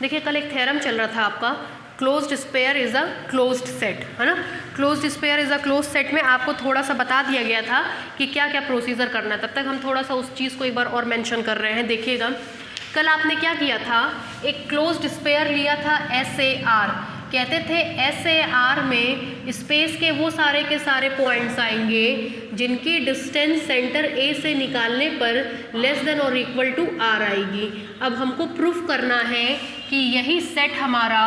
देखिए कल एक थ्योरम चल रहा था आपका, closed sphere is a closed set, है ना। Closed sphere is a closed set में आपको थोड़ा सा बता दिया गया था कि क्या क्या प्रोसीजर करना है। तब तक हम थोड़ा सा उस चीज़ को एक बार और मेंशन कर रहे हैं। देखिएगा कल आपने क्या किया था, एक क्लोज्ड स्पेयर लिया था SAR। कहते थे SAR में स्पेस के वो सारे के सारे पॉइंट्स आएंगे जिनकी डिस्टेंस सेंटर A से निकालने पर लेस देन और इक्वल टू R आएगी। अब हमको प्रूफ करना है कि यही सेट हमारा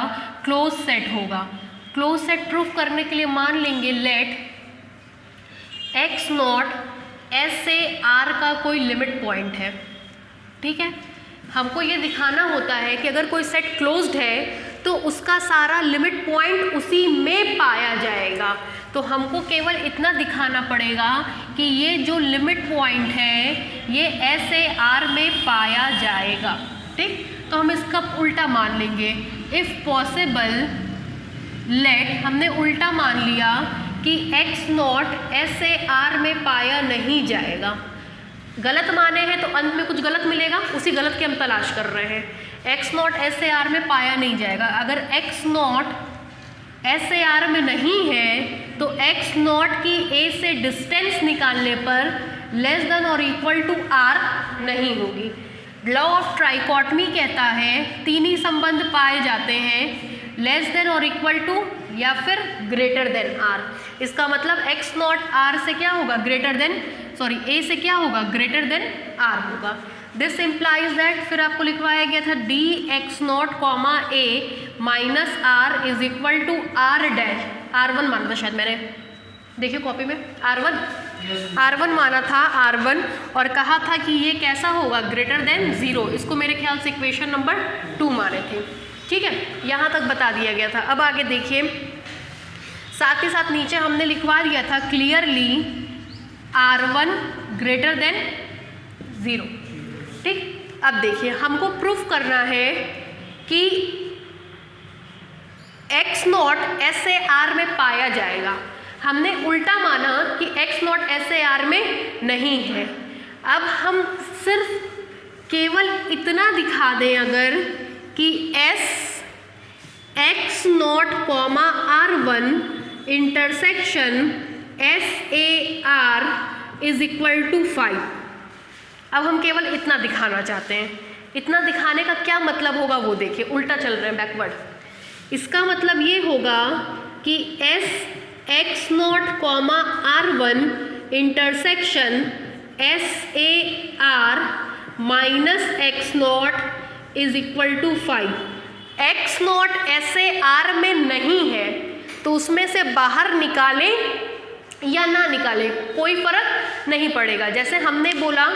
क्लोज सेट होगा। क्लोज सेट प्रूफ करने के लिए मान लेंगे लेट x0 SAR का कोई लिमिट पॉइंट है, ठीक है। हमको ये दिखाना होता है कि अगर कोई सेट क्लोज्ड है तो उसका सारा लिमिट पॉइंट उसी में पाया जाएगा। तो हमको केवल इतना दिखाना पड़ेगा कि ये जो लिमिट पॉइंट है ये SAR में पाया जाएगा, ठीक। तो हम इसका उल्टा मान लेंगे, इफ़ पॉसिबल लेट, हमने उल्टा मान लिया कि x0 SAR में पाया नहीं जाएगा। गलत माने हैं तो अंत में कुछ गलत मिलेगा, उसी गलत की हम तलाश कर रहे हैं। x0 SAR में पाया नहीं जाएगा। अगर x0 SAR में नहीं है तो x0 की A से डिस्टेंस निकालने पर लेस देन और इक्वल टू R नहीं होगी। लॉ ऑफ ट्राइकोटमी कहता है तीन ही संबंध पाए जाते हैं, लेस देन और इक्वल टू या फिर ग्रेटर देन R। इसका मतलब x0 R से क्या होगा, ग्रेटर देन, सॉरी A से क्या होगा, ग्रेटर देन R होगा। दिस इम्प्लाइज दैट, फिर आपको लिखवाया गया था dx0, A minus R is equal to R dash, R1 माना था शायद मैंने, देखिए कॉपी में R1 माना था, R1, और कहा था कि ये कैसा होगा, ग्रेटर देन 0। इसको मेरे ख्याल से इक्वेशन नंबर 2 माने थे, ठीक है। यहाँ तक बता दिया गया था। अब आगे देखिए, साथ ही साथ नीचे हमने लिखवा दिया था क्लियरली R1 ग्रेटर देन 0, ठीक। अब देखिए हमको प्रूफ करना है कि x0 SAR में पाया जाएगा। हमने उल्टा माना कि x0 SAR में नहीं है। अब हम सिर्फ केवल इतना दिखा दें अगर कि x0, R1 intersection SAR is equal to 5। अब हम केवल इतना दिखाना चाहते हैं। इतना दिखाने का क्या मतलब होगा वो देखिए, उल्टा चल रहे हैं, बैकवर्ड। इसका मतलब ये होगा कि x0, R1 intersection SAR minus x0 is equal to 5। x0 SAR में नहीं है तो उसमें से बाहर निकालें या ना निकालें कोई फर्क नहीं पड़ेगा। जैसे हमने बोला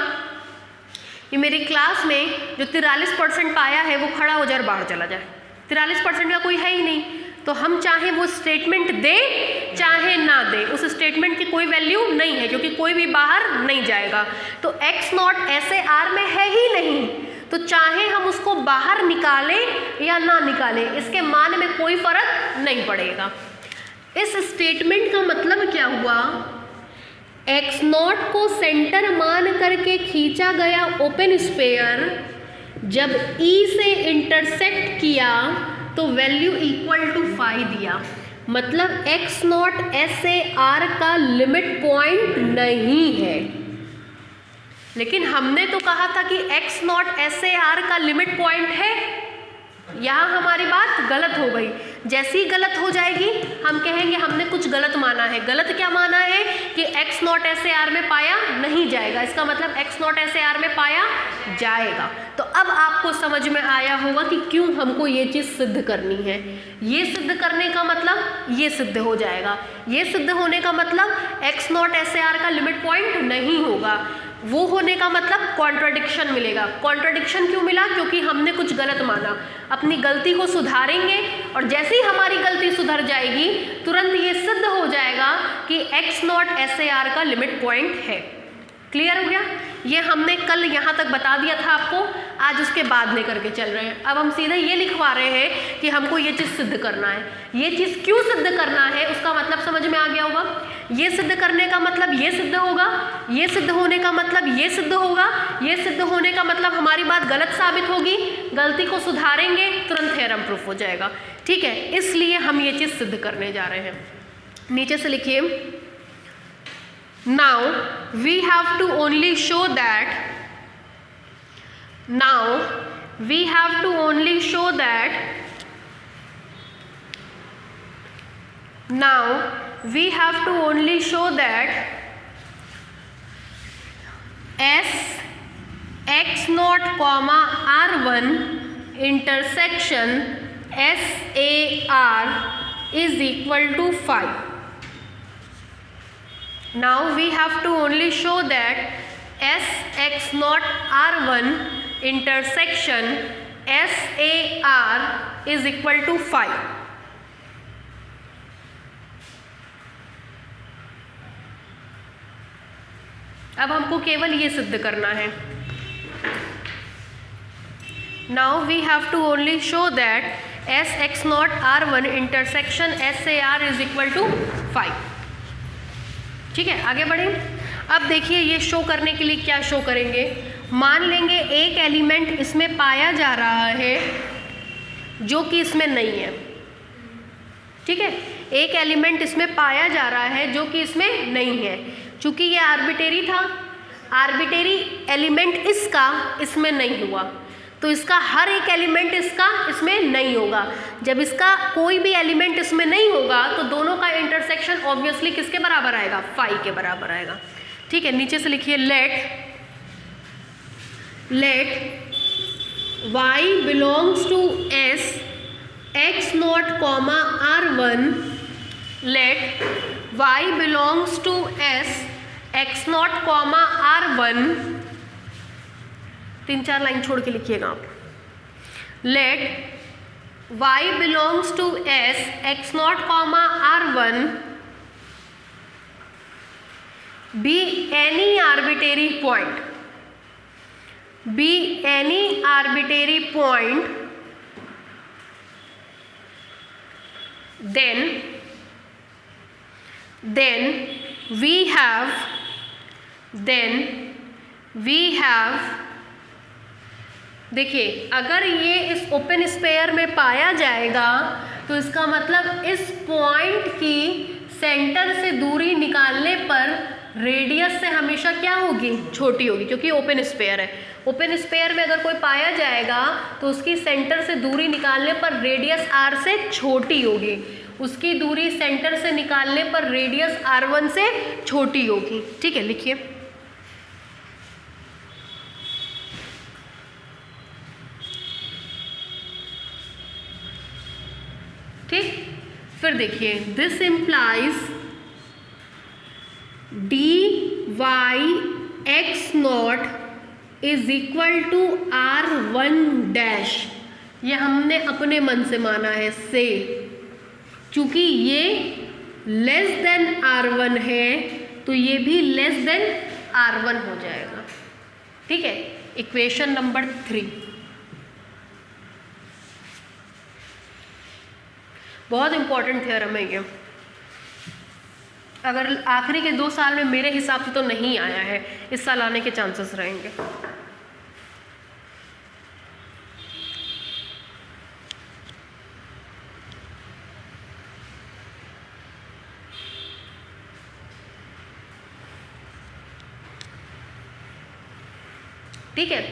कि मेरी क्लास में जो 43% पाया है वो खड़ा हो जाए और बाहर चला जाए, 43% का कोई है ही नहीं, तो हम चाहे वो स्टेटमेंट दे चाहे ना दे, उस स्टेटमेंट की कोई वैल्यू नहीं है क्योंकि कोई भी बाहर नहीं जाएगा। तो x0 SAR में है ही नहीं, तो चाहे हम उसको बाहर निकालें या ना निकालें इसके मान में कोई फर्क नहीं पड़ेगा। इस स्टेटमेंट का मतलब क्या हुआ, x0 को सेंटर मान करके खींचा गया ओपन स्पेयर जब E से इंटरसेक्ट किया तो वैल्यू इक्वल टू 5 दिया। मतलब x0 SAR का लिमिट पॉइंट नहीं है। लेकिन हमने तो कहा था कि x0 SAR का लिमिट पॉइंट है। यहाँ हमारी बात गलत हो गई। जैसी गलत हो जाएगी हम कहेंगे हमने कुछ गलत माना है। गलत क्या माना है कि x0 SAR में पाया नहीं जाएगा, इसका मतलब x0 SAR में पाया जाएगा। तो अब आपको समझ में आया होगा कि क्यों हमको ये चीज़ सिद्ध करनी है। ये सिद्ध करने का मतलब ये सिद्ध हो जाएगा, ये सिद्ध होने का मतलब x0 SAR का लिमिट पॉइंट नहीं होगा, वो होने का मतलब कॉन्ट्रडिक्शन मिलेगा। कॉन्ट्रडिक्शन क्यों मिला, क्योंकि हमने कुछ गलत माना। अपनी गलती को सुधारेंगे और जैसे ही हमारी गलती सुधर जाएगी तुरंत ये सिद्ध हो जाएगा कि x0 SAR का लिमिट पॉइंट है। क्लियर हो गया। ये हमने कल यहाँ तक बता दिया था आपको, आज उसके बाद लेकर के चल रहे हैं। अब हम सीधे ये लिखवा रहे हैं कि हमको ये चीज़ सिद्ध करना है। ये चीज़ क्यों सिद्ध करना है उसका मतलब समझ में आ गया होगा। ये सिद्ध करने का मतलब ये सिद्ध होगा, ये सिद्ध होने का मतलब ये सिद्ध होगा, ये सिद्ध होने का मतलब हमारी बात गलत साबित होगी, गलती को सुधारेंगे तुरंत थ्योरम प्रूफ हो जाएगा। ठीक है, इसलिए हम ये चीज़ सिद्ध करने जा रहे हैं। नीचे से लिखिए, now we have to only show that, now we have to only show that, now we have to only show that s x naught comma r1 intersection s a r is equal to 5. Now we have to only show that s x naught r1 intersection s a r is equal to 5. अब हमको केवल ये सिद्ध करना है। Now we have to only show that S X naught R one intersection S A R is equal to 5। ठीक है, आगे बढ़ें। अब देखिए ये शो करने के लिए क्या शो करेंगे, मान लेंगे एक एलिमेंट इसमें पाया जा रहा है जो कि इसमें नहीं है। ठीक है, एक एलिमेंट इसमें पाया जा रहा है जो कि इसमें नहीं है। चूँकि ये आर्बिटेरी था, आर्बिटेरी एलिमेंट इसका इसमें नहीं हुआ, तो इसका हर एक एलिमेंट इसका इसमें नहीं होगा। जब इसका कोई भी एलिमेंट इसमें नहीं होगा तो दोनों का इंटरसेक्शन ऑब्वियसली किसके बराबर आएगा, 5 के बराबर आएगा। ठीक है, नीचे से लिखिए, let y belongs to s x naught comma r1, let y belongs to s x naught comma r1, 3-4 line छोड़ के लिखिएगा आप। Let y belongs to s x naught comma r1 be any arbitrary point, be any arbitrary point, then we have देखिए, अगर ये इस open spare में पाया जाएगा तो इसका मतलब इस पॉइंट की सेंटर से दूरी निकालने पर रेडियस से हमेशा क्या होगी, छोटी होगी, क्योंकि ओपन स्पेयर है। ओपन स्पेयर में अगर कोई पाया जाएगा तो उसकी सेंटर से दूरी निकालने पर रेडियस r से छोटी होगी, उसकी दूरी सेंटर से निकालने पर रेडियस r1 से छोटी होगी। ठीक है, लिखिए, ठीक। फिर देखिए, this implies dy x not is equal to r1 dash. ये हमने अपने मन से माना है से, चूंकि ये लेस देन r1 है तो ये भी लेस देन r1 हो जाएगा। ठीक है, इक्वेशन नंबर 3। बहुत इंपॉर्टेंट थ्योरम है ये, अगर आखिरी के 2 साल में मेरे हिसाब से तो नहीं आया है, इस साल आने के चांसेस रहेंगे। ठीक है,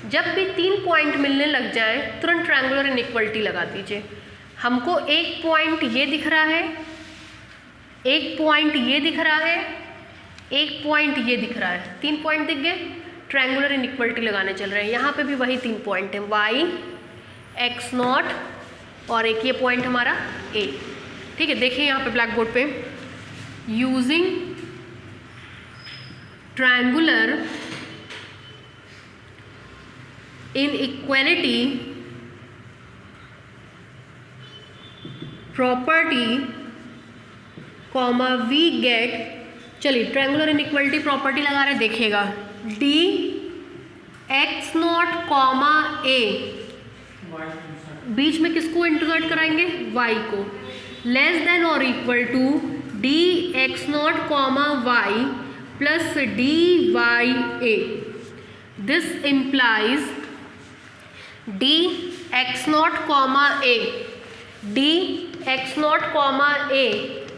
जब भी 3 पॉइंट मिलने लग जाए तुरंत ट्रायंगुलर इनइक्वालिटी लगा दीजिए। हमको एक पॉइंट ये दिख रहा है, एक पॉइंट ये दिख रहा है, एक पॉइंट ये दिख रहा है, 3 पॉइंट दिख गए, ट्रायंगुलर इनइक्वालिटी लगाने चल रहे हैं। यहाँ पे भी वही 3 पॉइंट हैं, y x नॉट और एक ये पॉइंट हमारा a। ठीक है, देखिए यहाँ पे ब्लैक बोर्ड पे, using triangular inequality property comma we get, चलिए ट्रायंगुलर इनइक्वालिटी प्रॉपर्टी लगा रहे, देखिएगा, d x naught comma a, बीच में किसको इंटीग्रेट कराएंगे, y को, लेस देन और equal to d x naught comma y plus d y a. This implies d x naught comma a, d x naught comma a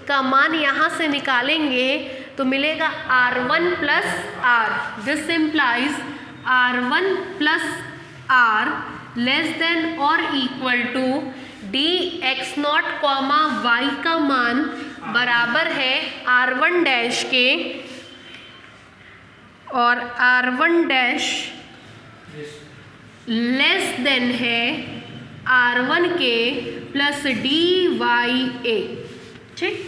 का मान यहाँ से निकालेंगे तो मिलेगा R1 plus r. This implies R1 plus r less than और equal to d x naught comma y का मान बराबर है R1 डैश के, और R1 डैश लेस देन है R1 के प्लस डी वाई ए। ठीक,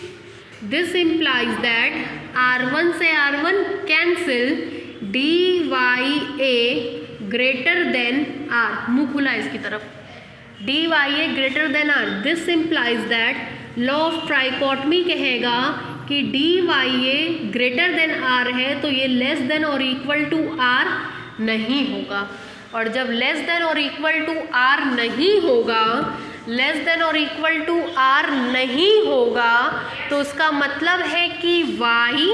दिस इम्प्लाइज दैट R1 से R1 cancel, d y a greater than R, मुंह खुला इसकी तरफ, d y a greater than R। This implies that law of trichotomy कहेगा कि d y a greater than R है तो ये लेस देन और इक्वल टू R नहीं होगा, और जब लेस देन और इक्वल टू R नहीं होगा, लेस देन और इक्वल टू R नहीं होगा तो उसका मतलब है कि y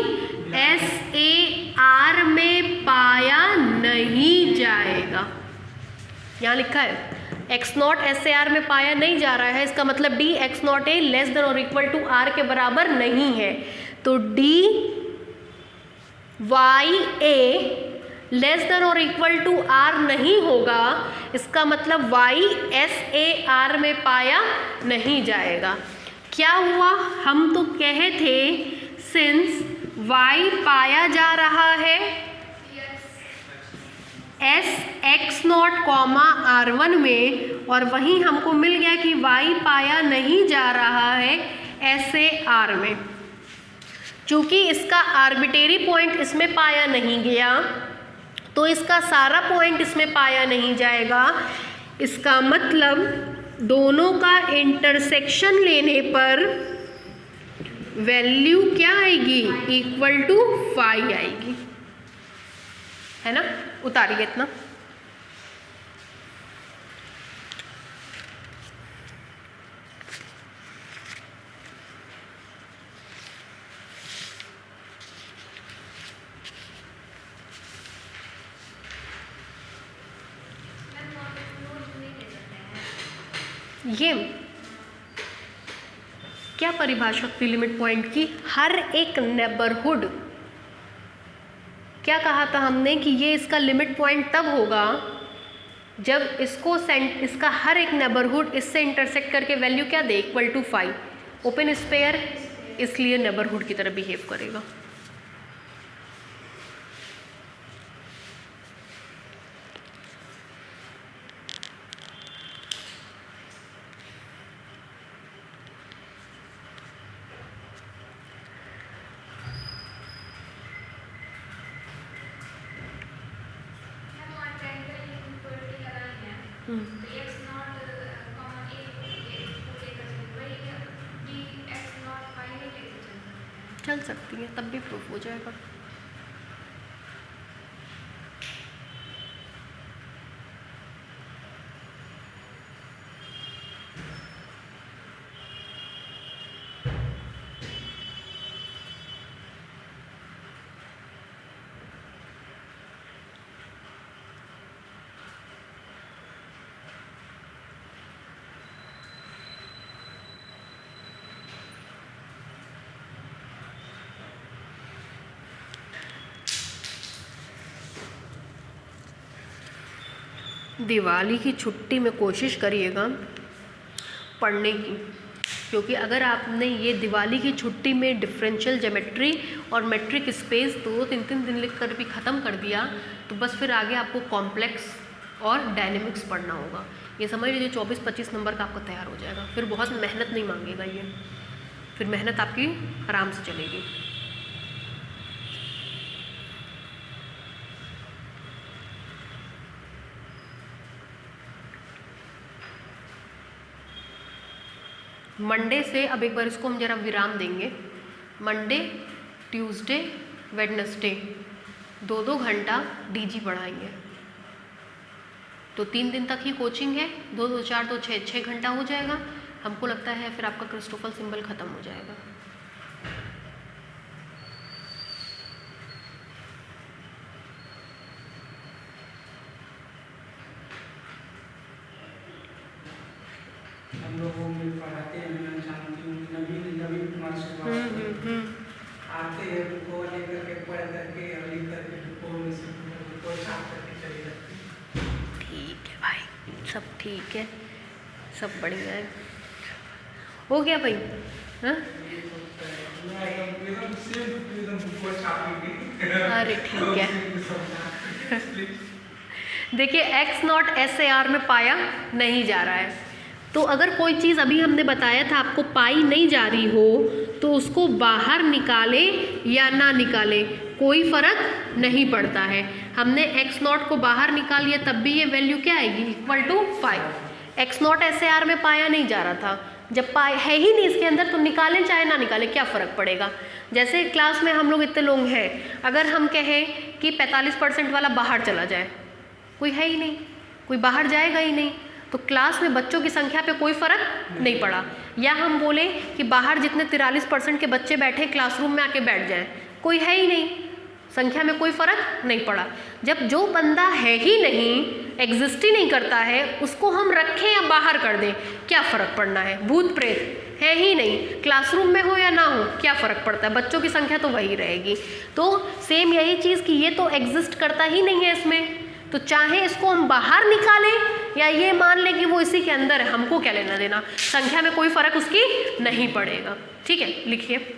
SAR में पाया नहीं जाएगा। यहाँ लिखा है एक्स नॉट SAR में पाया नहीं जा रहा है, इसका मतलब D x not a less than और इक्वल टू R के बराबर नहीं है, तो डी वाई ए लेस देन और इक्वल टू R नहीं होगा, इसका मतलब y SAR में पाया नहीं जाएगा। क्या हुआ, हम तो कहे थे सिंस y पाया जा रहा है SX नॉट कॉमा R1 में, और वहीं हमको मिल गया कि y पाया नहीं जा रहा है SAR में। चूँकि इसका आर्बिटेरी पॉइंट इसमें पाया नहीं गया तो इसका सारा पॉइंट इसमें पाया नहीं जाएगा, इसका मतलब दोनों का इंटरसेक्शन लेने पर वैल्यू क्या आएगी, इक्वल टू 5 आएगी, है ना। उतारिए इतना। ये क्या परिभाषा थी लिमिट पॉइंट की, हर एक नेबरहुड, क्या कहा था हमने कि ये इसका लिमिट पॉइंट तब होगा जब इसका हर एक नेबरहुड इससे इंटरसेक्ट करके वैल्यू क्या दे, इक्वल टू 5। ओपन स्पेयर इसलिए नेबरहुड की तरह बिहेव करेगा। चल सकती है, तब भी प्रूफ हो जाएगा। दिवाली की छुट्टी में कोशिश करिएगा पढ़ने की, क्योंकि अगर आपने ये दिवाली की छुट्टी में डिफरेंशियल ज्योमेट्री और मेट्रिक स्पेस 2-3 दिन लिख कर भी ख़त्म कर दिया तो बस फिर आगे आपको कॉम्प्लेक्स और डायनेमिक्स पढ़ना होगा। ये समझ लीजिए 24-25 नंबर का आपका तैयार हो जाएगा, फिर बहुत मेहनत नहीं मांगेगा ये, फिर मेहनत आपकी आराम से चलेगी। मंडे से अब एक बार इसको हम जरा विराम देंगे। मंडे, ट्यूसडे, वेडनेसडे 2-2 घंटा डीजी पढ़ाएंगे, तो 3 दिन तक ही कोचिंग है, 2-2 4 2 6 घंटा हो जाएगा। हमको लगता है फिर आपका क्रिस्टोफल सिंबल ख़त्म हो जाएगा। हम लोग होम में पढ़ाते हैं, मैं जानती हूँ नवीन कुमार श्रीवास्तव आते हैं बुको लेकर के पढ़ करके और लिख करके बुको में से बुको छाप करके चले जाते हैं। ठीक है भाई, सब ठीक है, सब बढ़िया है, हो गया भाई। हाँ अरे ठीक है। देखिए एक्स नॉट SAR में पाया नहीं जा रहा है, तो अगर कोई चीज़ अभी हमने बताया था आपको पाई नहीं जा रही हो तो उसको बाहर निकाले या ना निकाले कोई फर्क नहीं पड़ता है। हमने एक्स नॉट को बाहर निकाल लिया तब भी ये वैल्यू क्या आएगी, equal to 5। X naught SAR में पाया नहीं जा रहा था, जब पाए है ही नहीं इसके अंदर तो निकालें चाहे ना निकालें क्या फ़र्क पड़ेगा। जैसे क्लास में हम लोग इतने लोग हैं, अगर हम कहें कि 45% वाला बाहर चला जाए, कोई है ही नहीं, कोई बाहर जाएगा ही नहीं, तो क्लास में बच्चों की संख्या पे कोई फ़र्क नहीं पड़ा। या हम बोले कि बाहर जितने 43% के बच्चे बैठे क्लासरूम में आके बैठ जाएं, कोई है ही नहीं, संख्या में कोई फ़र्क नहीं पड़ा। जब जो बंदा है ही नहीं, एग्जिस्ट ही नहीं करता है, उसको हम रखें या बाहर कर दें क्या फ़र्क पड़ना है। भूत प्रेत है ही नहीं, क्लासरूम में हो या ना हो क्या फ़र्क पड़ता है, बच्चों की संख्या तो वही रहेगी। तो सेम यही चीज़ कि ये तो एग्जिस्ट करता ही नहीं है इसमें, तो चाहे इसको हम बाहर निकालें या ये मान लें कि वो इसी के अंदर है, हमको क्या लेना देना, संख्या में कोई फ़र्क उसकी नहीं पड़ेगा। ठीक है, लिखिए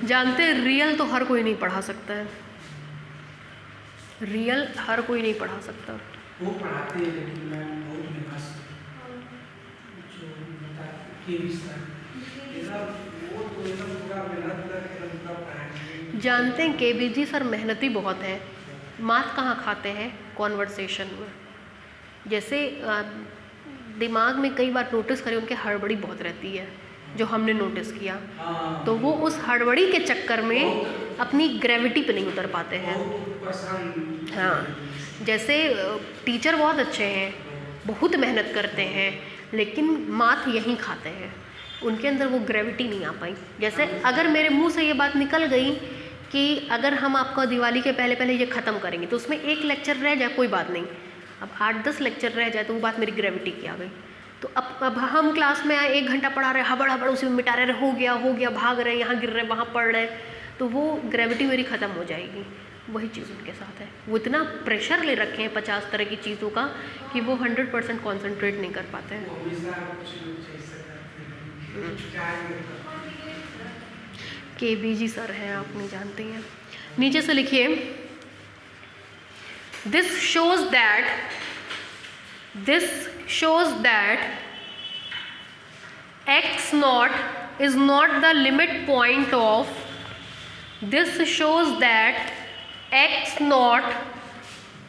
जानते हैं रियल तो हर कोई नहीं पढ़ा सकता है, रियल हर कोई नहीं पढ़ा सकता। वो पढ़ाते हैं लेकिन मैं बहुत निराश जो बताते के भी सर वो तो एकदम पूरा मेहनत करके पूरा पढ़ाएंगे। जानते हैं KBG सर मेहनती बहुत है, मात कहाँ खाते हैं कॉन्वर्सेशन में। जैसे दिमाग में कई बार नोटिस करें उनके हड़बड़ी बहुत रहती है, जो हमने नोटिस किया, तो वो उस हड़बड़ी के चक्कर में अपनी ग्रेविटी पे नहीं उतर पाते हैं। हाँ, जैसे टीचर बहुत अच्छे हैं, बहुत मेहनत करते हैं, लेकिन मात यहीं खाते हैं, उनके अंदर वो ग्रेविटी नहीं आ पाई। जैसे अगर मेरे मुंह से ये बात निकल गई कि अगर हम आपका दिवाली के पहले पहले ये ख़त्म करेंगे, तो उसमें एक लेक्चर रह जाए कोई बात नहीं, अब 8-10 लेक्चर रह जाए तो वो बात मेरी ग्रेविटी की आ गई। तो अब हम क्लास में आए, 1 घंटा पढ़ा रहे, हबड़ हबड़ उसी में मिटा रहे, हो गया भाग रहे, यहाँ गिर रहे वहाँ पढ़ रहे, तो वो ग्रेविटी मेरी ख़त्म हो जाएगी। वही चीज़ उनके साथ है, वो इतना प्रेशर ले रखे हैं 50 तरह की चीज़ों का कि वो 100% कॉन्सेंट्रेट नहीं कर पाते हैं। KBG सर हैं, आप नहीं जानते हैं। नीचे से लिखिए, this shows that x naught is not the limit point of, this shows that x naught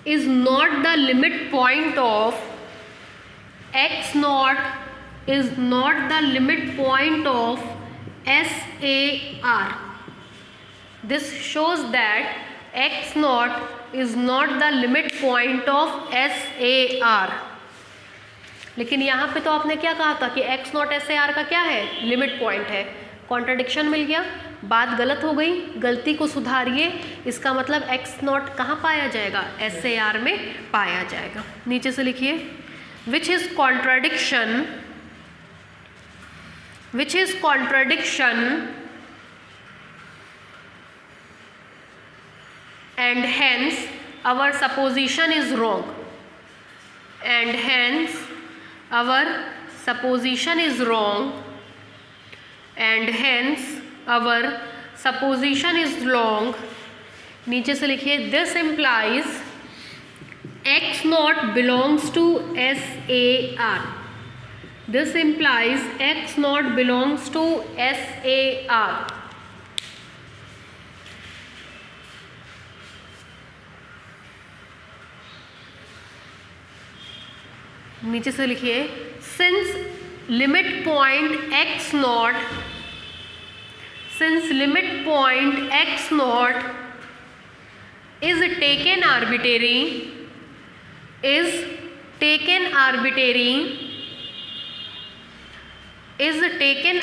is not the limit point of, x naught is not the limit point of SAR. This shows that x naught is not the limit point of SAR. लेकिन यहाँ पे तो आपने क्या कहा था कि x not SAR का क्या है, लिमिट पॉइंट है। कॉन्ट्रडिक्शन मिल गया, बात गलत हो गई, गलती को सुधारिए। इसका मतलब x नॉट कहाँ पाया जाएगा, SAR में पाया जाएगा। नीचे से लिखिए, which is contradiction and hence our supposition is wrong, and hence our supposition is wrong, and hence our supposition is wrong. नीचे से लिखिए, this implies x naught belongs to SAR. This implies x naught belongs to SAR. नीचे से लिखिए, since limit point x not since limit point x naught is taken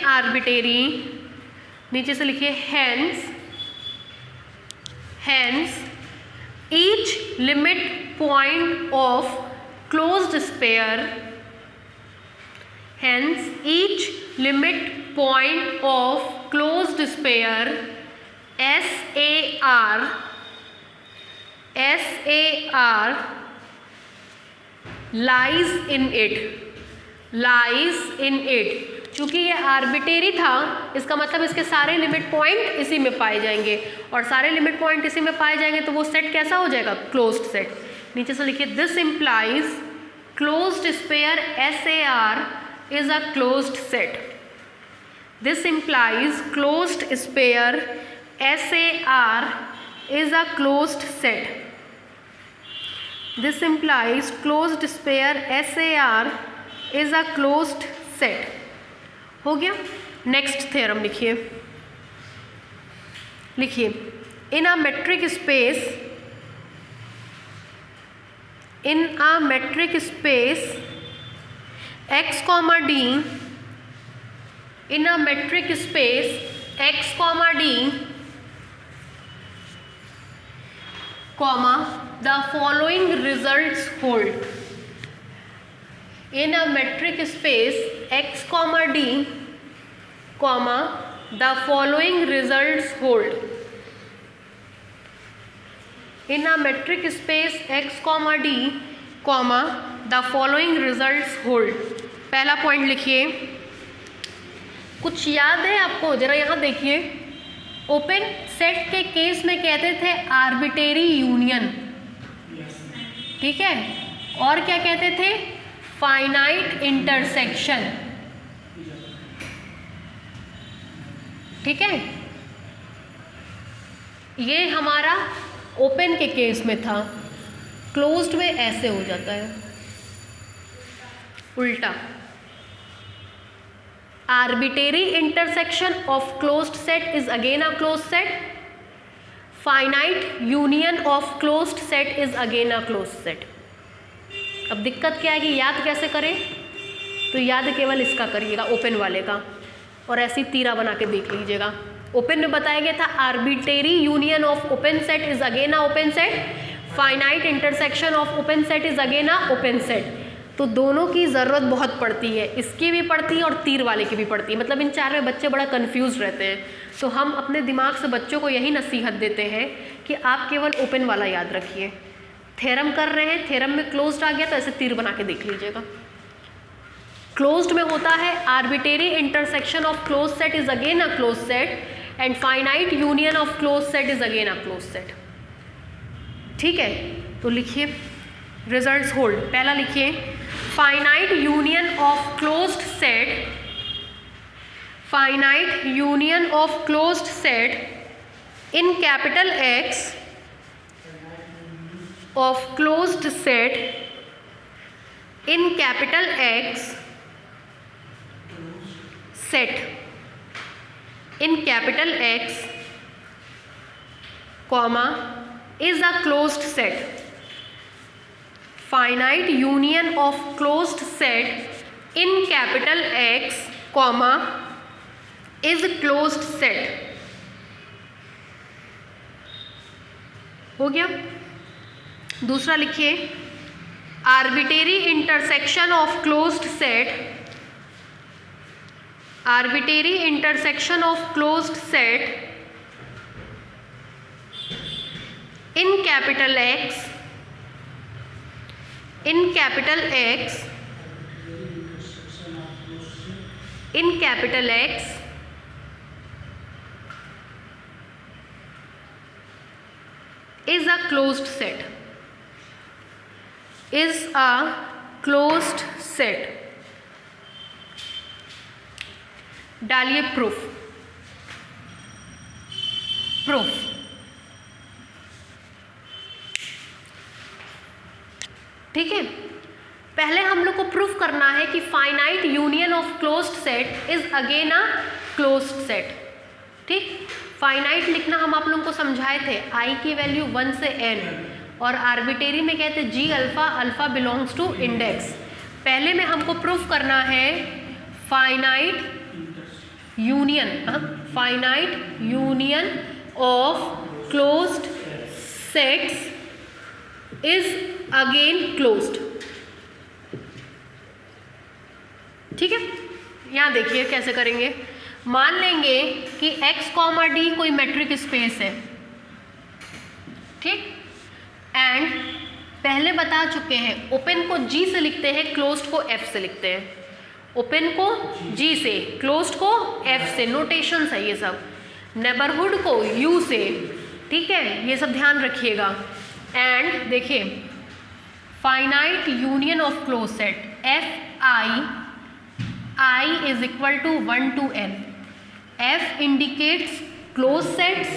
arbitrary, नीचे से लिखिए hence each limit point of closed sphere, SAR lies in it। चूंकि ये arbitrary था, इसका मतलब इसके सारे लिमिट पॉइंट इसी में पाए जाएंगे, और सारे लिमिट पॉइंट इसी में पाए जाएंगे तो वो सेट कैसा हो जाएगा? Closed set. नीचे से लिखिए this implies closed sphere SAR is a closed set। This implies closed sphere SAR is a closed set। This implies closed sphere SAR is a closed set। हो गया। नेक्स्ट थ्योरम लिखिए in a metric space x, d, in a metric space x, d, the following results hold। in a metric space x, d, the following results hold। in a metric space x, d, the following results hold। पहला point लिखिए, कुछ याद है आपको? जरा यहाँ देखिए, open set के केस में कहते थे आर्बिट्रेरी यूनियन, ठीक है, और क्या कहते थे? फाइनाइट इंटरसेक्शन, ठीक है। ये हमारा ओपन के केस में था, क्लोज्ड में ऐसे हो जाता है उल्टा। Arbitrary intersection of closed set is again a closed set. Finite union of closed set is again a closed set. अब दिक्कत क्या है कि याद कैसे करें? तो याद केवल इसका करिएगा, ओपन वाले का, और ऐसी तीरा बना के देख लीजिएगा। ओपन में बताया गया था arbitrary union of open set is again a open set, finite intersection of open set is again a open set. तो दोनों की ज़रूरत बहुत पड़ती है, इसकी भी पड़ती है और तीर वाले की भी पड़ती है। मतलब इन चार में बच्चे बड़ा कंफ्यूज रहते हैं, तो हम अपने दिमाग से बच्चों को यही नसीहत देते हैं कि आप केवल ओपन वाला याद रखिए। थ्योरम कर रहे हैं, थ्योरम में क्लोज्ड आ गया तो ऐसे तीर बना के देख लीजिएगा। क्लोज्ड में होता है arbitrary intersection of close set is again a close set, and finite union of close set is again a close set, ठीक है। तो लिखिए रिजल्ट्स होल्ड। पहला लिखिए finite union of closed set, finite union of closed set in capital X of closed set in capital X set in capital X, is a closed set। finite union of closed set in capital X, is a closed set। हो गया। दूसरा लिखिए arbitrary intersection of closed set, arbitrary intersection of closed set in capital X, in capital X, in capital X is a closed set, is a closed set। डालिए proof. ठीक है, पहले हम लोग को प्रूफ करना है कि finite union of closed set is again a closed set. ठीक, फाइनाइट लिखना हम आप लोगों को समझाए थे, आई की वैल्यू 1 से n, और आर्बिटेरी में कहते हैं G alpha, alpha belongs to index. पहले में हमको प्रूफ करना है finite union of closed sets is again closed. ठीक है, यहाँ देखिए कैसे करेंगे। मान लेंगे कि x, D कोई मैट्रिक स्पेस है, ठीक, एंड पहले बता चुके हैं ओपन को G से लिखते हैं, क्लोज्ड को F से लिखते हैं। ओपन को G से, क्लोज्ड को F से, नोटेशंस है ये सब। नेबरहुड को U से, ठीक है, ये सब ध्यान रखिएगा। एंड देखिए finite union of close set I is equal to 1 to n. F indicates closed sets,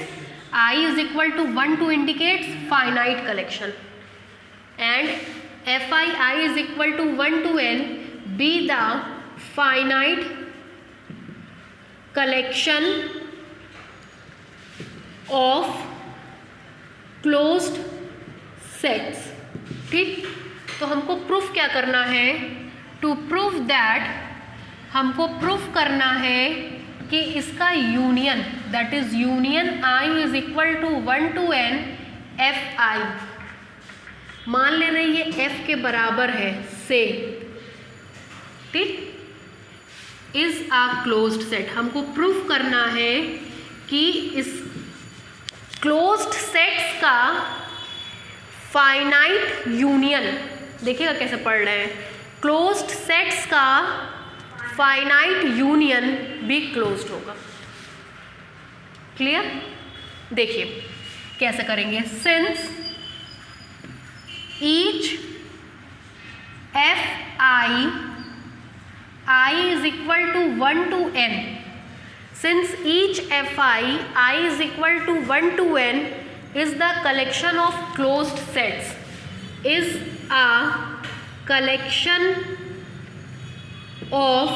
I is equal to 1 to indicates finite collection, and I is equal to 1 to n be the finite collection of closed sets। ठीक, तो हमको proof क्या करना है? To prove that हमको proof करना है कि इसका union, that is union I is equal to 1 to n Fi, मान ले रही है F के बराबर है से, ठीक, इज अ क्लोज्ड सेट। हमको प्रूफ करना है कि इस क्लोज्ड सेट्स का फाइनाइट यूनियन, देखिएगा कैसे पढ़ रहे हैं, क्लोज्ड सेट्स का फाइनाइट यूनियन भी क्लोज्ड होगा। क्लियर? देखिए कैसे करेंगे। Since each I is equal to 1 to n, since each I is equal to 1 to n is the collection of closed sets, is a collection of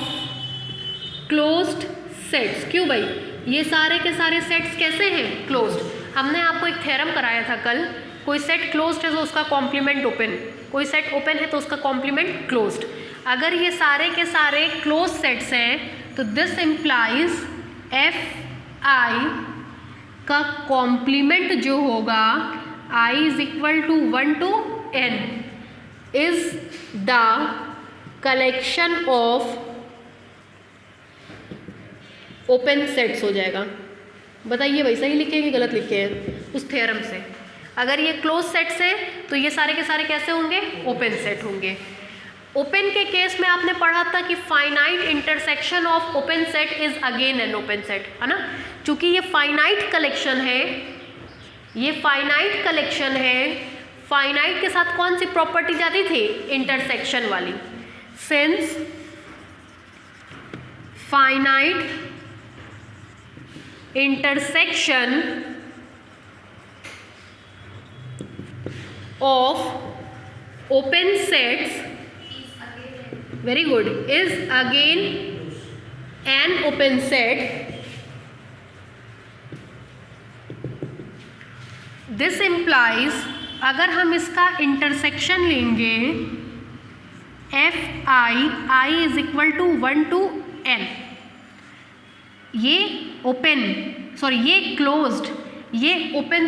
closed sets. क्यों भाई? ये सारे के सारे सेट्स कैसे हैं? क्लोज्ड। हमने आपको एक थ्योरम कराया था कल, कोई सेट क्लोज्ड है तो उसका कॉम्प्लीमेंट ओपन, कोई सेट ओपन है तो उसका कॉम्प्लीमेंट क्लोज्ड। अगर ये सारे के सारे क्लोज सेट्स हैं तो दिस इम्प्लाइज Fi का कॉम्प्लीमेंट जो होगा I is equal to 1 to n is the collection of open sets हो जाएगा। बताइए भाई सही लिखे हैं कि गलत लिखे हैं उस थ्योरम से? अगर ये क्लोज सेट्स हैं तो ये सारे के सारे कैसे होंगे? ओपन सेट होंगे। ओपन के केस में आपने पढ़ा था कि finite intersection of open set is again an open set, है ना? चूंकि ये फाइनाइट कलेक्शन है, ये फाइनाइट कलेक्शन है, फाइनाइट के साथ कौन सी प्रॉपर्टी जाती थी? इंटरसेक्शन वाली। Since finite intersection of open sets, very good, is again an open set. This implies अगर हम इसका इंटरसेक्शन लेंगे I is equal to 1 to n, ये ओपन, सॉरी ये क्लोज्ड, ये ओपन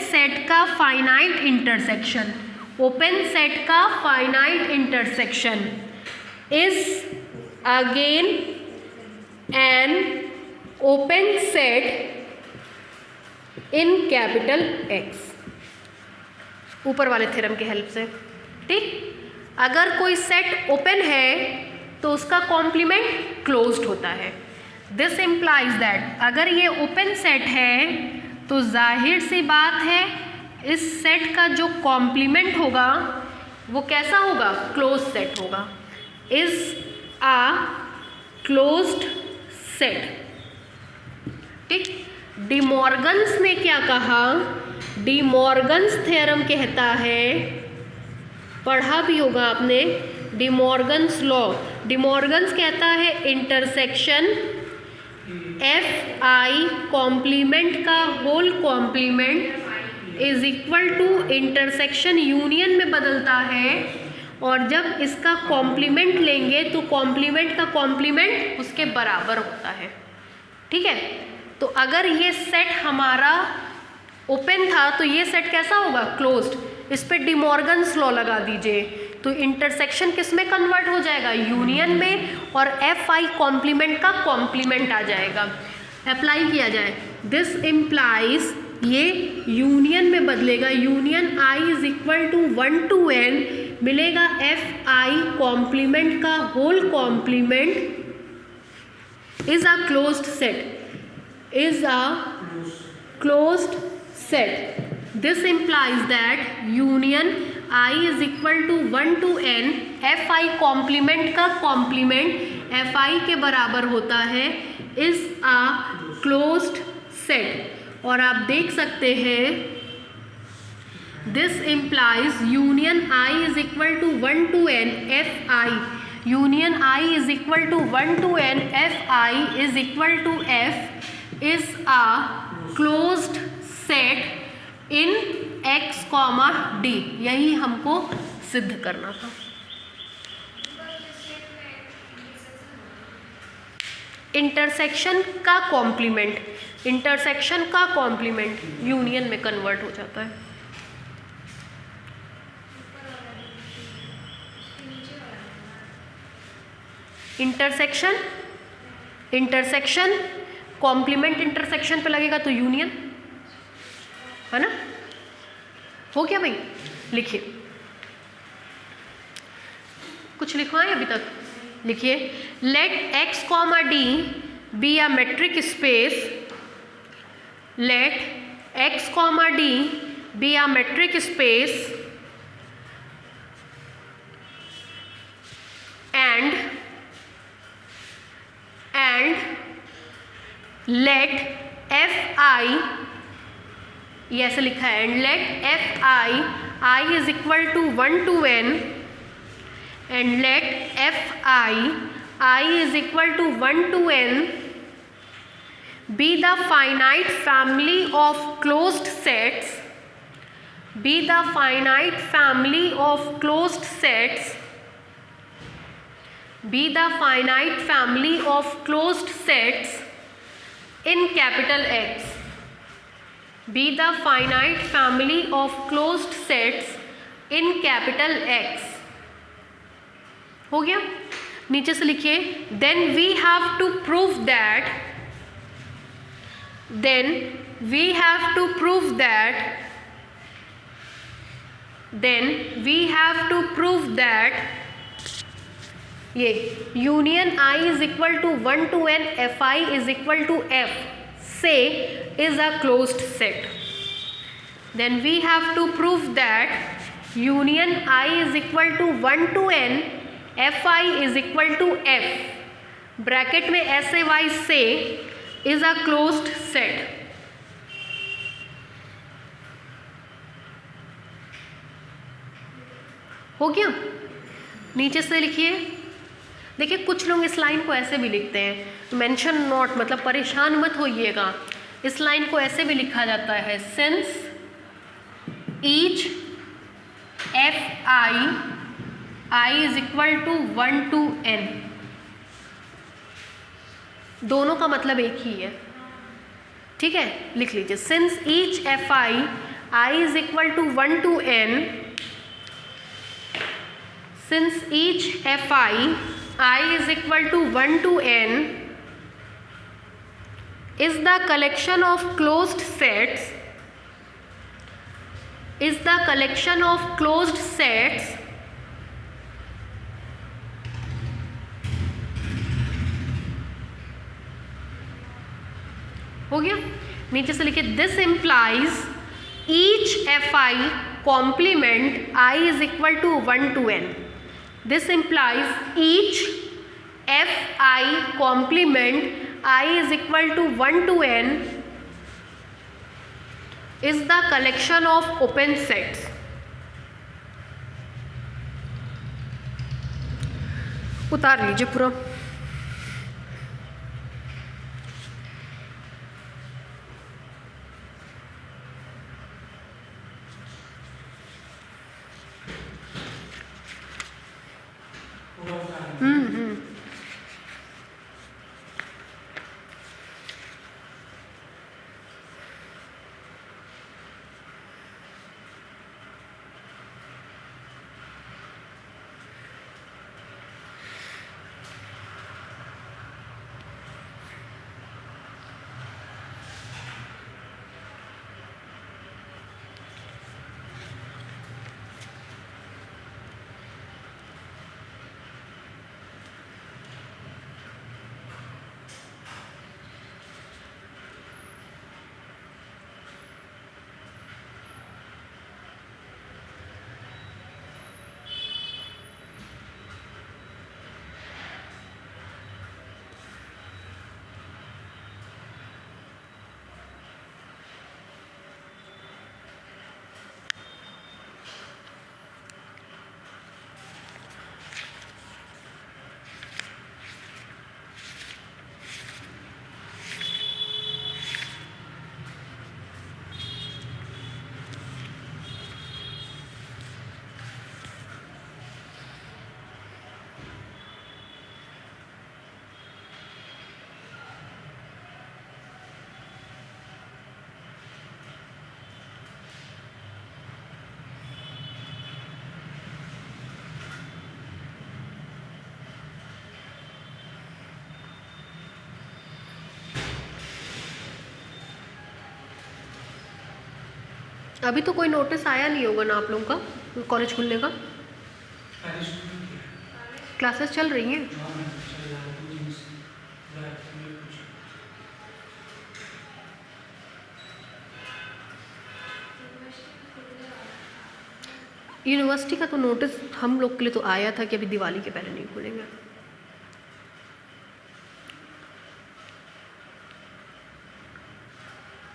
सेट का फाइनाइट इंटरसेक्शन, ओपन सेट का finite intersection is again an open set in capital X, ऊपर वाले थ्योरम के हेल्प से। ठीक, अगर कोई सेट ओपन है तो उसका कॉम्प्लीमेंट क्लोज्ड होता है। दिस इम्प्लाइज दैट अगर ये ओपन सेट है तो जाहिर सी बात है इस सेट का जो कॉम्प्लीमेंट होगा वो कैसा होगा? क्लोज सेट होगा, इज अ क्लोज्ड सेट। ठीक, डिमॉर्गन्स ने क्या कहा? डिमॉर्गन्स थ्योरम कहता है, पढ़ा भी होगा आपने, डिमॉर्गन्स लॉ। डिमॉर्गन्स कहता है इंटरसेक्शन एफ आई कॉम्प्लीमेंट का whole complement is equal to intersection union में बदलता है, और जब इसका कॉम्प्लीमेंट लेंगे तो कॉम्प्लीमेंट का कॉम्प्लीमेंट उसके बराबर होता है। ठीक है, तो अगर ये सेट हमारा ओपन था तो ये सेट कैसा होगा? क्लोज्ड। इस पे डिमॉर्गन्स लॉ लगा दीजिए, तो इंटरसेक्शन किस में कन्वर्ट हो जाएगा? यूनियन में, और एफ आई कॉम्प्लीमेंट का कॉम्प्लीमेंट आ जाएगा। अप्लाई किया जाए, दिस इम्प्लाइज, ये यूनियन में बदलेगा, union I is equal to 1 to n, मिलेगा एफ आई कॉम्प्लीमेंट का whole complement is a closed set, is a closed set. This implies that union I is equal to 1 to n, fi complement का complement fi के बराबर होता है, is a closed set। और आप देख सकते हैं this implies union I is equal to 1 to n fi, union I is equal to 1 to n fi is equal to f is a closed set in x, d। यही हमको सिद्ध करना था। इंटरसेक्शन का कॉम्प्लीमेंट, इंटरसेक्शन का complement union में convert हो जाता है। इंटरसेक्शन, इंटरसेक्शन कॉम्प्लीमेंट इंटरसेक्शन पे लगेगा तो यूनियन, है ना? हो गया भाई? लिखिए, कुछ लिखवाएं अभी तक? लिखिए, let x comma d be a metric space, let x comma d be a metric space and let fi, ये ऐसे लिखा है, and let fi I is equal to 1 to n, and let fi I is equal to 1 to n be the finite family of closed sets, be the finite family of closed sets, be the finite family of closed sets in capital X, be the finite family of closed sets in capital X। हो गया? नीचे से लिखिए, then we have to prove that, then we have to prove that, then we have to prove that ये union I is equal to 1 to n fi is equal to f से is a closed set. Then we have to prove that union I is equal to 1 to n fi is equal to f, bracket में ऐसे wise से is a closed set. हो गया? नीचे से लिखिए, देखिए कुछ लोग इस लाइन को ऐसे भी लिखते हैं, मेंशन नॉट, मतलब परेशान मत होइएगा, इस लाइन को ऐसे भी लिखा जाता है, since each F I is equal to 1 to n, दोनों का मतलब एक ही है। ठीक है, लिख लीजिए, since each F I is equal to 1 to n, since each fi I is equal to 1 to n is the collection of closed sets, is the collection of closed sets हो गया? नीचे से लिखिए, this implies each fi complement I is equal to 1 to n, this implies each fi complement I is equal to 1 to n is the collection of open sets। उतार लीजिए पूरा। अभी तो कोई नोटिस आया नहीं होगा ना आप लोगों का कॉलेज खुलने का? सारे स्टूडेंट के क्लासेस चल रही हैं? हाँ मैम, चल रहा है 2 दिन से रात में कुछ। यूनिवर्सिटी का तो नोटिस हम लोग के लिए तो आया था कि अभी दिवाली के पहले नहीं खुलेंगे।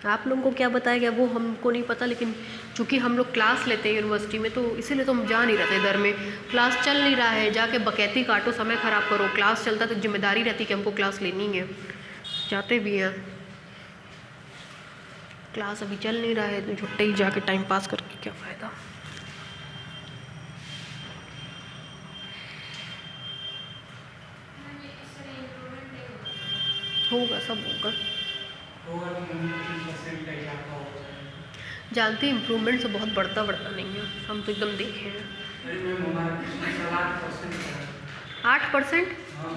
आप लोगों को क्या बताया गया वो हमको नहीं पता, लेकिन चूंकि हम लोग क्लास लेते हैं यूनिवर्सिटी में तो इसीलिए तो हम जा नहीं रहते इधर में। क्लास चल नहीं रहा है, जाके बकैती काटो, समय ख़राब करो। क्लास चलता तो जिम्मेदारी रहती कि हमको क्लास लेनी है, जाते भी हैं। क्लास अभी चल नहीं रहा है तो छुट्टे ही जाके टाइम पास करके क्या फ़ायदा। होगा, सब होगा। होगा तो मम्मी 3% का आपका हो जाएगा। जानते इम्प्रूवमेंट से बहुत बढ़ता नहीं है, हम तो एकदम देखे हैं। अरे मैम हमारा पिछले साल 8% था। 8%? हाँ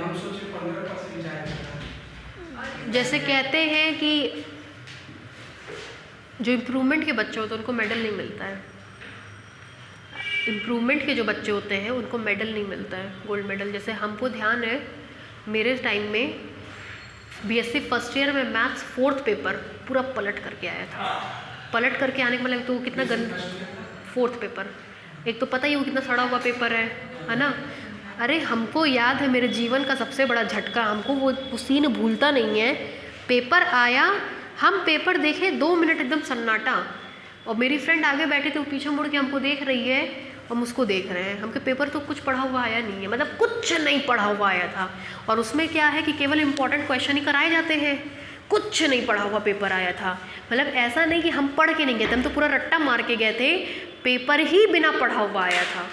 हम सोचे 15% जाएगा। जैसे कहते हैं कि जो इम्प्रूवमेंट के बच्चे होते हैं उनको मेडल नहीं मिलता है। इम्प्रूवमेंट के जो बच्चे होते हैं उनको मेडल नहीं मिलता है, गोल्ड मेडल। जैसे हमको ध्यान है मेरे टाइम में बीएससी फर्स्ट ईयर में मैथ्स 4th पेपर पूरा पलट करके आया था। पलट करके आने का मतलब तो कितना गंदा 4th पेपर, एक तो पता ही वो कितना सड़ा हुआ पेपर है ना। अरे हमको याद है मेरे जीवन का सबसे बड़ा झटका, हमको वो सीन भूलता नहीं है। पेपर आया, हम पेपर देखे 2 मिनट एकदम सन्नाटा, और मेरी फ्रेंड आगे बैठे थे, वो पीछे मुड़ के हमको देख रही है, हम उसको देख रहे हैं। हमके पेपर तो कुछ पढ़ा हुआ आया नहीं है, मतलब कुछ नहीं पढ़ा हुआ आया था। और उसमें क्या है कि केवल इंपॉर्टेंट क्वेश्चन ही कराए जाते हैं, कुछ नहीं पढ़ा हुआ पेपर आया था। मतलब ऐसा नहीं कि हम पढ़ के नहीं गए थे, हम तो पूरा रट्टा मार के गए थे, पेपर ही बिना पढ़ा हुआ आया था।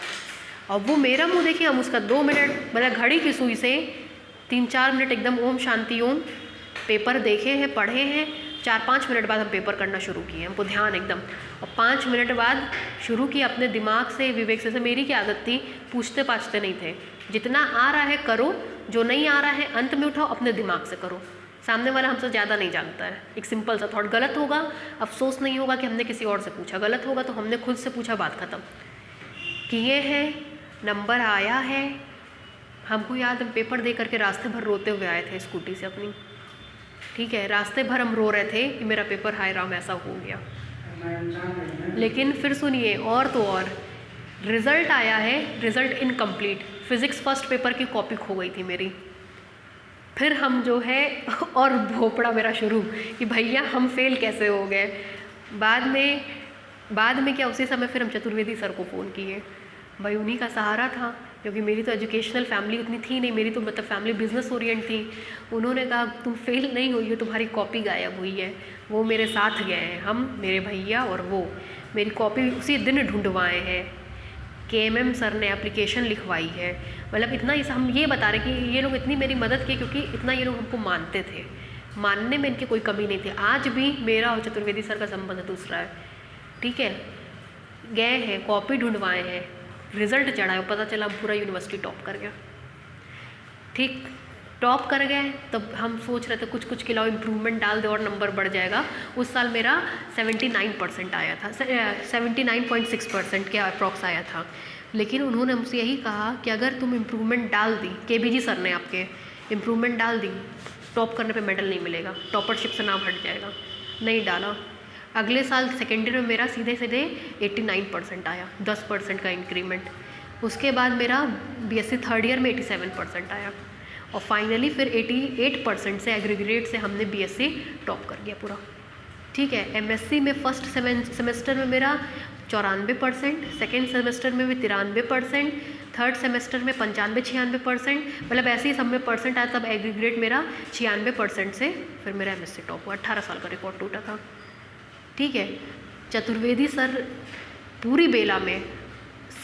और वो मेरा मुंह देखिए, हम उसका 2 मिनट मतलब घड़ी की सुई से 3-4 मिनट एकदम ओम शांति ओम पेपर देखे हैं, पढ़े हैं। 4-5 मिनट बाद हम पेपर करना शुरू किए, हमको ध्यान एकदम। और 5 मिनट बाद शुरू किया अपने दिमाग से, विवेक से। मेरी क्या आदत थी, पूछते पाछते नहीं थे, जितना आ रहा है करो, जो नहीं आ रहा है अंत में उठाओ, अपने दिमाग से करो। सामने वाला हमसे ज़्यादा नहीं जानता है। एक सिंपल सा थॉट, गलत होगा अफसोस नहीं होगा कि हमने किसी और से पूछा, गलत होगा तो हमने खुद से पूछा, बात ख़त्म। किए हैं, नंबर आया है। हमको याद है पेपर दे करके रास्ते भर रोते हुए आए थे स्कूटी से अपनी, ठीक है, रास्ते भर हम रो रहे थे कि मेरा पेपर हाय राम ऐसा हो गया। लेकिन फिर सुनिए, और तो और रिज़ल्ट आया है, result incomplete. Physics first paper की कॉपी खो गई थी मेरी। फिर हम जो है और भोपड़ा मेरा शुरू कि भैया हम फेल कैसे हो गए। बाद में क्या, उसी समय फिर हम चतुर्वेदी सर को फ़ोन किए, भाई उन्हीं का सहारा था, क्योंकि मेरी तो एजुकेशनल फैमिली उतनी थी नहीं, मेरी तो मतलब फैमिली बिजनेस ओरिएंट थी। उन्होंने कहा तुम फेल नहीं हुई हो, तुम्हारी कॉपी गायब हुई है। वो मेरे साथ गए हैं, हम मेरे भैया और वो मेरी कॉपी उसी दिन ढूंढवाए हैं। KMM सर ने एप्लीकेशन लिखवाई है। मतलब इतना हम ये बता रहे कि ये लोग इतनी मेरी मदद की, क्योंकि इतना ये लोग हमको मानते थे, मानने में इनकी कोई कमी नहीं थी। आज भी मेरा और चतुर्वेदी सर का संबंध दूसरा है, ठीक है। गए हैं, कॉपी ढूंढवाए हैं, रिज़ल्ट चढ़ा है, पता चला पूरा यूनिवर्सिटी टॉप कर गया। ठीक, टॉप कर गए तब हम सोच रहे थे कुछ खिलाओ, इम्प्रूवमेंट डाल दे और नंबर बढ़ जाएगा। उस साल मेरा 79% आया था, 79.6% के अप्रॉक्स आया था। लेकिन उन्होंने हमसे यही कहा कि अगर तुम इम्प्रूवमेंट डाल दी, KBG सर ने आपके इम्प्रूवमेंट डाल दी, टॉप करने पे मेडल नहीं मिलेगा, टॉपरशिप से नाम हट जाएगा। नहीं डाला। अगले साल सेकेंड ईयर में मेरा सीधे 89% आया, 10% का इंक्रीमेंट। उसके बाद मेरा BSc थर्ड ईयर में 87% आया, और फाइनली फिर 88% से एग्रीगेट से हमने BSc टॉप कर गया पूरा, ठीक है। MSc में फर्स्ट सेमेस्टर में मेरा 94%, सेकेंड सेमेस्टर में भी 93%, थर्ड सेमेस्टर में 95-96%, मतलब ऐसे ही सब में परसेंट आया। तब एग्रीगेट मेरा 96% से फिर मेरा MSc टॉप हुआ। 18 साल का रिकॉर्ड टूटा था, ठीक है। चतुर्वेदी सर पूरी बेला में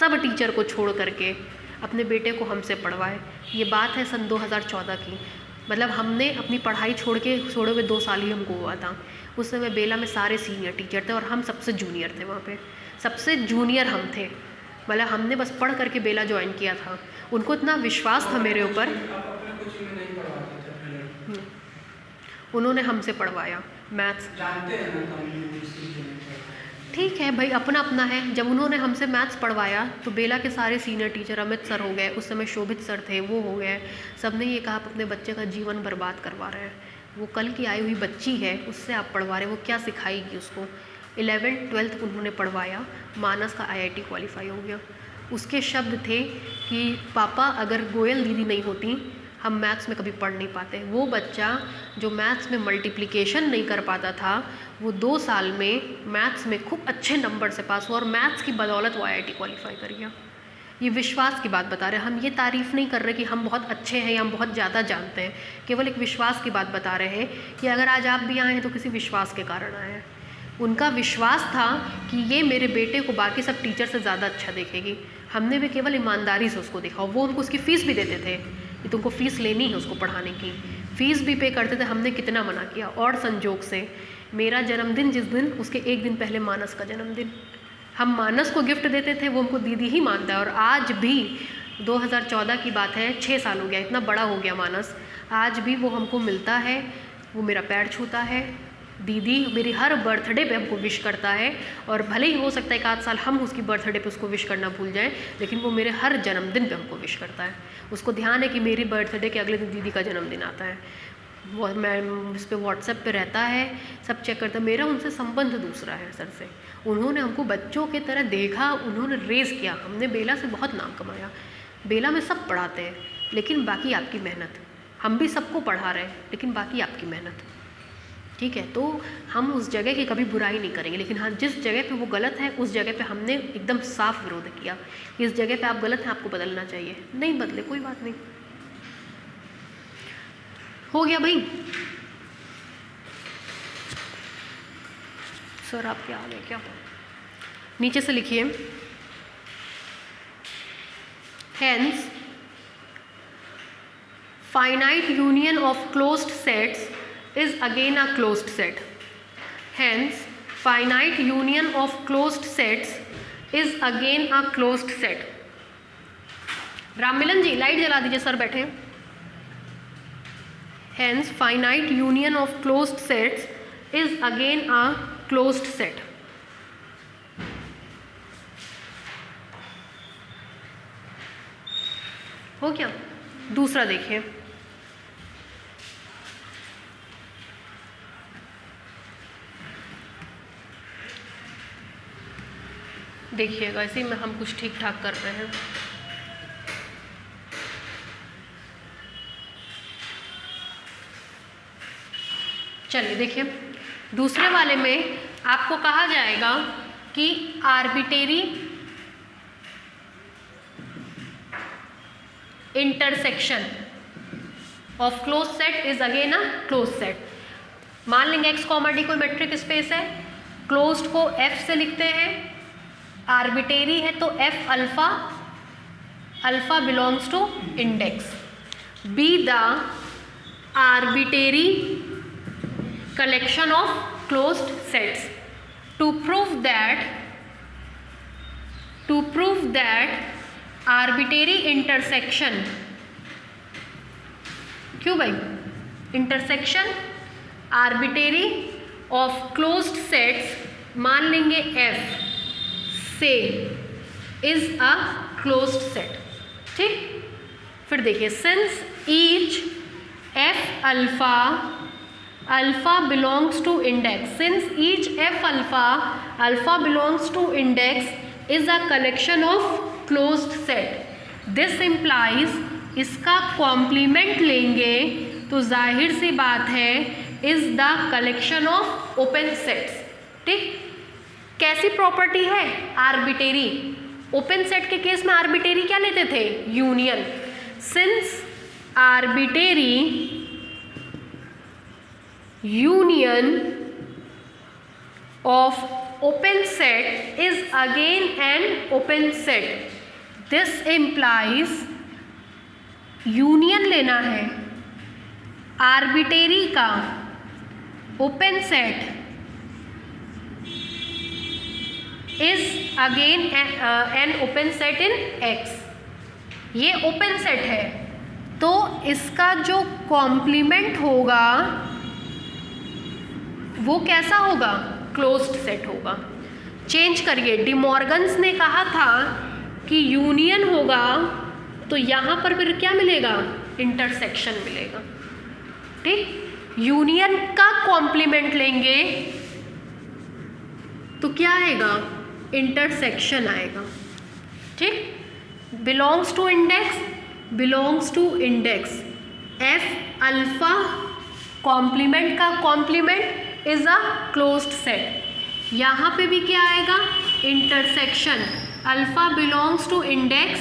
सब टीचर को छोड़ करके अपने बेटे को हमसे पढ़वाए। ये बात है सन 2014 की, मतलब हमने अपनी पढ़ाई छोड़े हुए 2 साल ही हमको हुआ था। उस समय बेला में सारे सीनियर टीचर थे और हम सबसे जूनियर थे, वहाँ पे सबसे जूनियर हम थे। मतलब हमने बस पढ़ करके बेला ज्वाइन किया था। उनको इतना विश्वास था मेरे ऊपर, उन्होंने हमसे पढ़वाया। मैथ्स। जानते हैं ना तो हम सीख लेना चाहिए। ठीक है भाई, अपना अपना है। जब उन्होंने हमसे मैथ्स पढ़वाया तो बेला के सारे सीनियर टीचर, अमित सर हो गए, उस समय शोभित सर थे, वो हो गए, सब ने ये कहा आप अपने बच्चे का जीवन बर्बाद करवा रहे हैं, वो कल की आई हुई बच्ची है, उससे आप पढ़वा रहे हैं, वो क्या सिखाएगी उसको। 11th 12th उन्होंने पढ़वाया, मानस का IIT क्वालिफाई हो गया। उसके शब्द थे कि पापा अगर गोयल दीदी नहीं होती हम मैथ्स में कभी पढ़ नहीं पाते। वो बच्चा जो मैथ्स में मल्टीप्लिकेशन नहीं कर पाता था, वो 2 साल में मैथ्स में खूब अच्छे नंबर से पास हुआ और मैथ्स की बदौलत वो IIT क्वालिफाई कर गया। ये विश्वास की बात बता रहे हैं हम, ये तारीफ़ नहीं कर रहे कि हम बहुत अच्छे हैं या हम बहुत ज़्यादा जानते हैं, केवल एक विश्वास की बात बता रहे हैं कि अगर आज आप भी आए हैं तो किसी विश्वास के कारण आए हैं। उनका विश्वास था कि ये मेरे बेटे को बाकी सब टीचर से ज़्यादा अच्छा देखेगी। हमने भी केवल ईमानदारी से उसको देखा। वो उनको उसकी फ़ीस भी देते थे कि तुमको फ़ीस लेनी है उसको पढ़ाने की, फ़ीस भी पे करते थे। हमने कितना मना किया। और संजोग से मेरा जन्मदिन जिस दिन, उसके 1 दिन पहले मानस का जन्मदिन, हम मानस को गिफ्ट देते थे, वो हमको दीदी ही मानता है। और आज भी 2014 की बात है, 6 साल हो गया, इतना बड़ा हो गया मानस, आज भी वो हमको मिलता है, वो मेरा पैर छूता है। दीदी मेरी हर बर्थडे पे हमको विश करता है, और भले ही हो सकता है 1 आध साल हम उसकी बर्थडे पे उसको विश करना भूल जाएं, लेकिन वो मेरे हर जन्मदिन पे हमको विश करता है। उसको ध्यान है कि मेरी बर्थडे के अगले दिन दीदी का जन्मदिन आता है। वो मैं उस पर व्हाट्सएप पे रहता है, सब चेक करता है। मेरा उनसे संबंध दूसरा है सर से। उन्होंने हमको बच्चों की तरह देखा, उन्होंने रेज़ किया। हमने बेला से बहुत नाम कमाया। बेला में सब पढ़ाते हैं, लेकिन बाकी आपकी मेहनत। हम भी सबको पढ़ा रहे हैं, लेकिन बाकी आपकी मेहनत। ठीक है, तो हम उस जगह की कभी बुराई नहीं करेंगे, लेकिन हाँ जिस जगह पे वो गलत है उस जगह पे हमने एकदम साफ विरोध किया। इस जगह पे आप गलत हैं, आपको बदलना चाहिए। नहीं बदले कोई बात नहीं, हो गया भाई। सर आप क्या आ गए क्या? नीचे से लिखिए, hence finite union of closed sets is again a closed set. Hence, finite union of closed sets is again a closed set. Rammilan ji light जला दीजिए, सर बैठे। Hence, finite union of closed sets is again a closed set. हो क्या? दूसरा देखिए, देखिएगा इसी में हम कुछ ठीक ठाक कर रहे हैं। चलिए देखिए, दूसरे वाले में आपको कहा जाएगा कि arbitrary intersection of close set is again a close set. मान लेंगे x, d कोई मेट्रिक स्पेस है, क्लोज्ड को F से लिखते हैं, आर्बिट्रेरी है तो F alpha, alpha belongs to index, be the arbitrary collection of closed sets. To prove that arbitrary intersection, क्यों भाई, intersection arbitrary of closed sets, मान लेंगे F से इज अ क्लोज्ड सेट। ठीक, फिर देखिए, since each F alpha, alpha belongs to index, since each F alpha, alpha belongs to index is a collection of closed set. This implies, इसका complement लेंगे तो जाहिर सी बात है is the collection of open sets. ठीक, कैसी property है? आर्बिट्रेरी। ओपन सेट के केस में आर्बिट्रेरी क्या लेते थे? Union. Since arbitrary union of open set is again an open set, this implies, union लेना है आर्बिट्रेरी का open set is again an open set in X। ये ओपन सेट है तो इसका जो कॉम्प्लीमेंट होगा वो कैसा होगा, क्लोज्ड सेट होगा। चेंज करिए, डिमॉर्गन्स ने कहा था कि यूनियन होगा, तो यहाँ पर फिर क्या मिलेगा, इंटरसेक्शन मिलेगा। ठीक, यूनियन का कॉम्प्लीमेंट लेंगे तो क्या आएगा, इंटरसेक्शन आएगा। ठीक, belongs to index, belongs to index, F alpha complement का complement is a closed set. यहाँ पे भी क्या आएगा, intersection, alpha belongs to index,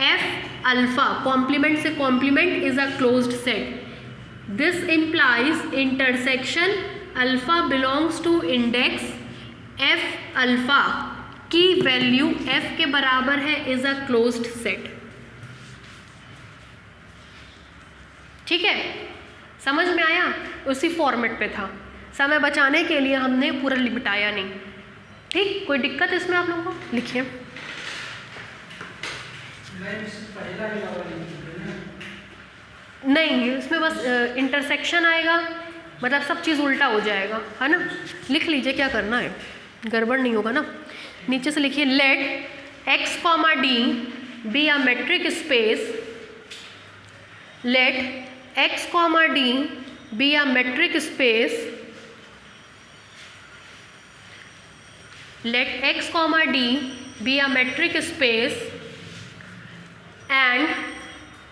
F alpha complement से complement is a closed set. This implies intersection alpha belongs to index F alpha की value F के बराबर है इज अ क्लोज्ड सेट। ठीक है, समझ में आया, उसी फॉर्मेट पे था। समय बचाने के लिए हमने पूरा लिपटाया नहीं। ठीक, कोई दिक्कत इसमें आप लोगों को, लिखिए। नहीं, इसमें बस इंटरसेक्शन आएगा, मतलब सब चीज़ उल्टा हो जाएगा, है ना। लिख लीजिए क्या करना है, गड़बड़ नहीं होगा ना। नीचे से लिखिए, let x comma d be a metric space, let x comma d be a metric space, let x comma d be a metric space and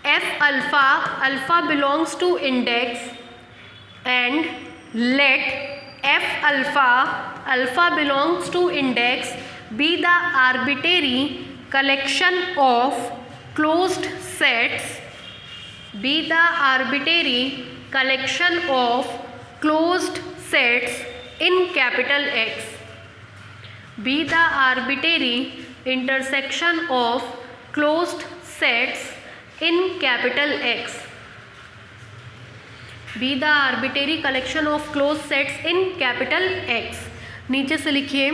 f alpha, alpha belongs to index, and let f alpha, alpha belongs to index be the arbitrary collection of closed sets, be the arbitrary collection of closed sets in capital X, be the arbitrary intersection of closed sets in capital X, be the arbitrary collection of closed sets in capital X। नीचे से लिखिए,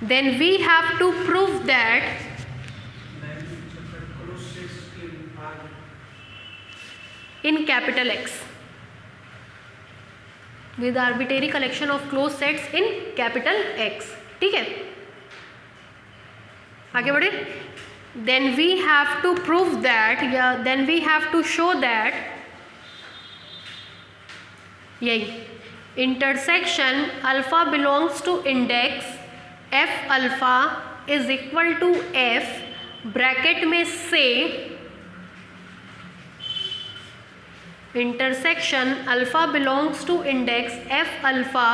then we have to prove that in capital X, with arbitrary collection of closed sets in capital X। ठीक है, आगे बढ़े। then we have to prove that, या then we have to show that, यही intersection alpha belongs to index f alpha is equal to f bracket में से, intersection alpha belongs to index f alpha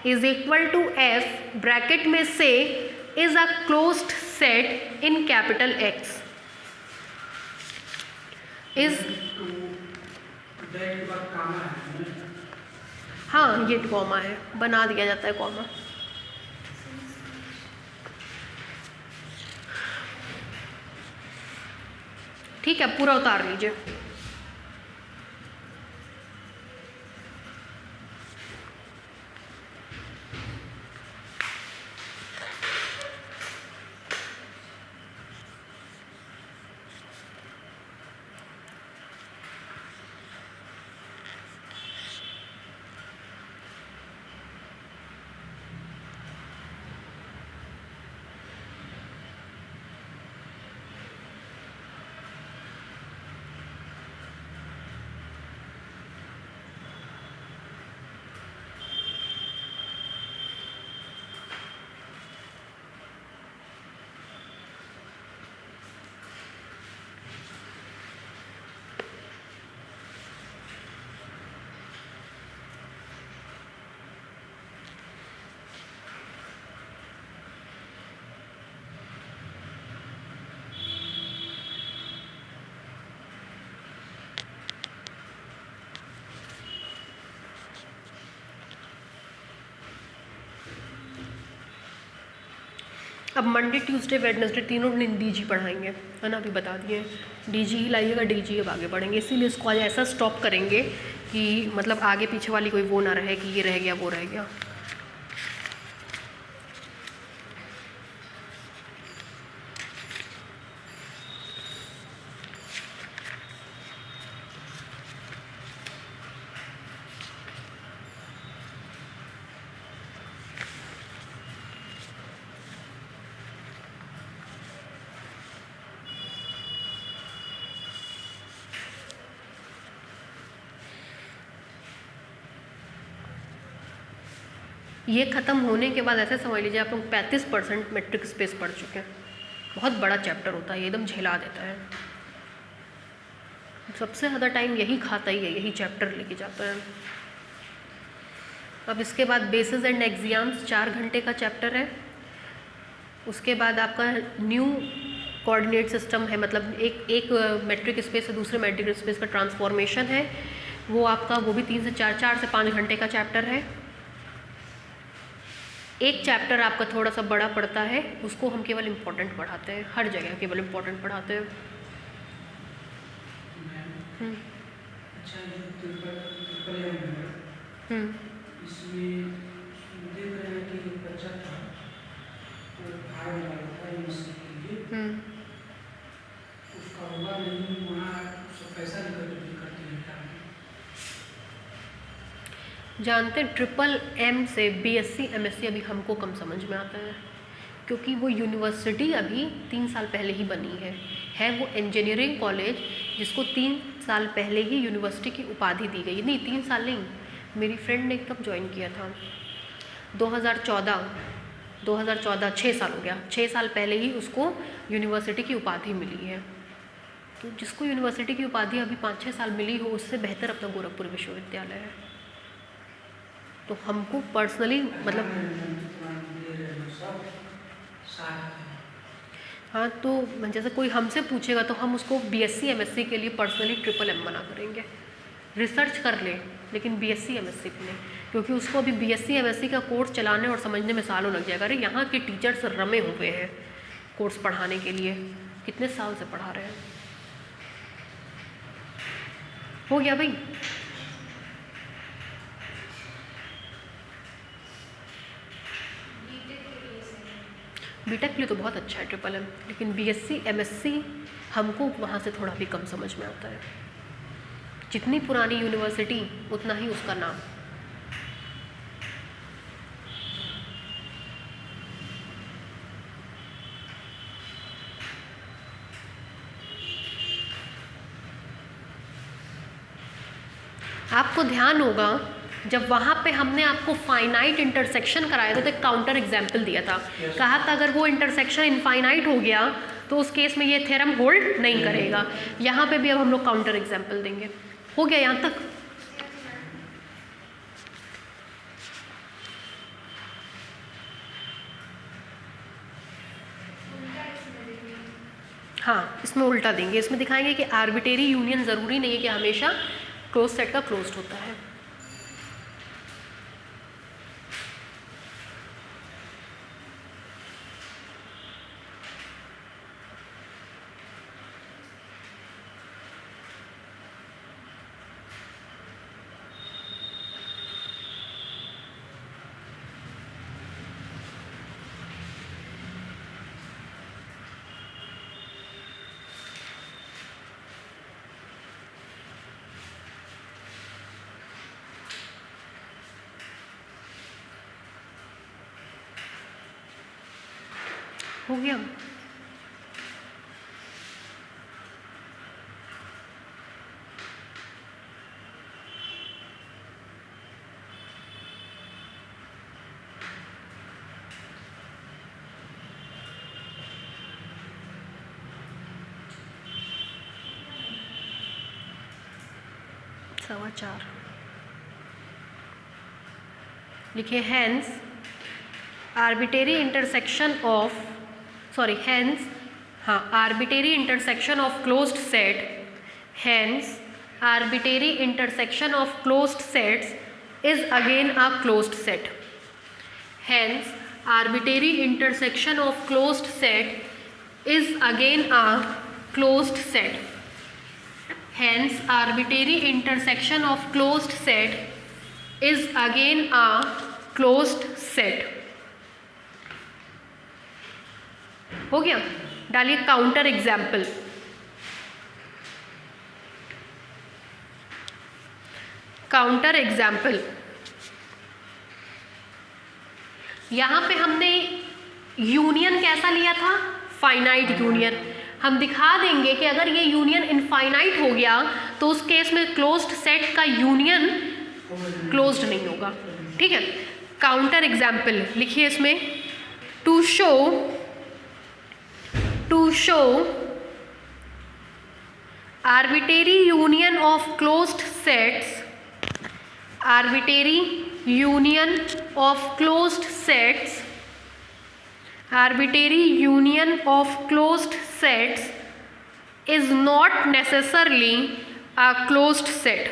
is equal to f bracket में से is a closed set in capital X, is, हाँ ये comma है, बना दिया जाता है कॉमा। ठीक है, पूरा उतार लीजिए। अब मंडे ट्यूसडे वेडनेसडे तीनों दिन डीजी पढ़ाएंगे, है ना, अभी बता दिए डीजी ही लाइएगा, डीजी अब आगे बढ़ेंगे। इसीलिए इसको आज ऐसा स्टॉप करेंगे कि मतलब आगे पीछे वाली कोई वो ना रहे कि ये रह गया वो रह गया। ये ख़त्म होने के बाद ऐसे समझ लीजिए आप लोग 35% मेट्रिक स्पेस पढ़ चुके हैं। बहुत बड़ा चैप्टर होता है, ये एकदम झेला देता है। सबसे ज़्यादा टाइम यही खाता ही है, यही चैप्टर लेके जाता है। अब इसके बाद बेसिस एंड एग्जाम्स 4 घंटे का चैप्टर है। उसके बाद आपका न्यू कोऑर्डिनेट सिस्टम है, मतलब एक मेट्रिक स्पेस से दूसरे मेट्रिक स्पेस का ट्रांसफॉर्मेशन है, वो आपका वो भी 3 से 4 से 5 घंटे का चैप्टर है। एक चैप्टर आपका थोड़ा सा बड़ा पड़ता है, उसको हम केवल इम्पोर्टेंट पढ़ाते हैं, हर जगह केवल इम्पोर्टेंट पढ़ाते हैं। अच्छा, ये ट्रिपल एम है, इसमें देख रहे हैं कि एक बच्चा था, वो भाग वाला था एमएससी के लिए, उसका हुआ नहीं, वहाँ उसका पैसा निकल करते हैं क्या? जानते हैं ट्रिपल एम से बीएससी एमएससी अभी हमको कम समझ में आता है, क्योंकि वो यूनिवर्सिटी अभी 3 साल पहले ही बनी है वो इंजीनियरिंग कॉलेज जिसको 3 साल पहले ही यूनिवर्सिटी की उपाधि दी गई। नहीं, 3 साल नहीं, मेरी फ्रेंड ने कब ज्वाइन किया था, 2014, 6 साल हो गया, 6 साल पहले ही उसको यूनिवर्सिटी की उपाधि मिली है। तो जिसको यूनिवर्सिटी की उपाधि अभी 5-6 साल मिली हो, उससे बेहतर अपना गोरखपुर विश्वविद्यालय है। तो हमको पर्सनली मतलब हाँ, तो जैसे कोई हमसे पूछेगा तो हम उसको बीएससी एमएससी के लिए पर्सनली ट्रिपल एम मना करेंगे, रिसर्च कर ले लेकिन बीएससी एमएससी के लिए, क्योंकि उसको अभी बीएससी एमएससी का कोर्स चलाने और समझने में सालों लग जाएगा। अरे यहाँ के टीचर्स रमे हुए हैं कोर्स पढ़ाने के लिए, कितने साल से पढ़ा रहे हैं। हो गया भाई। बीटेक के लिए तो बहुत अच्छा है ट्रिपल एम, लेकिन बीएससी एमएससी हमको वहाँ से थोड़ा भी कम समझ में आता है। जितनी पुरानी यूनिवर्सिटी उतना ही उसका नाम। आपको ध्यान होगा जब वहाँ पे हमने आपको फाइनाइट इंटरसेक्शन कराया था तो एक काउंटर एग्जाम्पल दिया था, कहा था अगर वो इंटरसेक्शन इनफाइनाइट हो गया तो उस केस में ये थ्योरम होल्ड नहीं करेगा। यहाँ पे भी अब हम लोग काउंटर एग्जाम्पल देंगे। हो गया यहाँ तक? हाँ, इसमें उल्टा देंगे, इसमें दिखाएंगे कि आर्बिट्रेरी यूनियन ज़रूरी नहीं है कि हमेशा क्लोज सेट का क्लोज्ड होता है। हो गया। सवा 4 लिखिए। Hence arbitrary intersection of arbitrary intersection of closed set, hence arbitrary intersection of closed sets is again a closed set. Hence arbitrary intersection of closed set is again a closed set. Hence arbitrary intersection of closed set is again a closed set. हो गया। डालिए counter example. Counter example, यहां पे हमने union कैसा लिया था? Finite union. हम दिखा देंगे कि अगर ये यूनियन इनफाइनाइट हो गया तो उस केस में क्लोज्ड सेट का यूनियन क्लोज्ड नहीं होगा। ठीक है, काउंटर एग्जाम्पल लिखिए इसमें, to show arbitrary union of closed sets, arbitrary union of closed sets, arbitrary union of closed sets is not necessarily a closed set.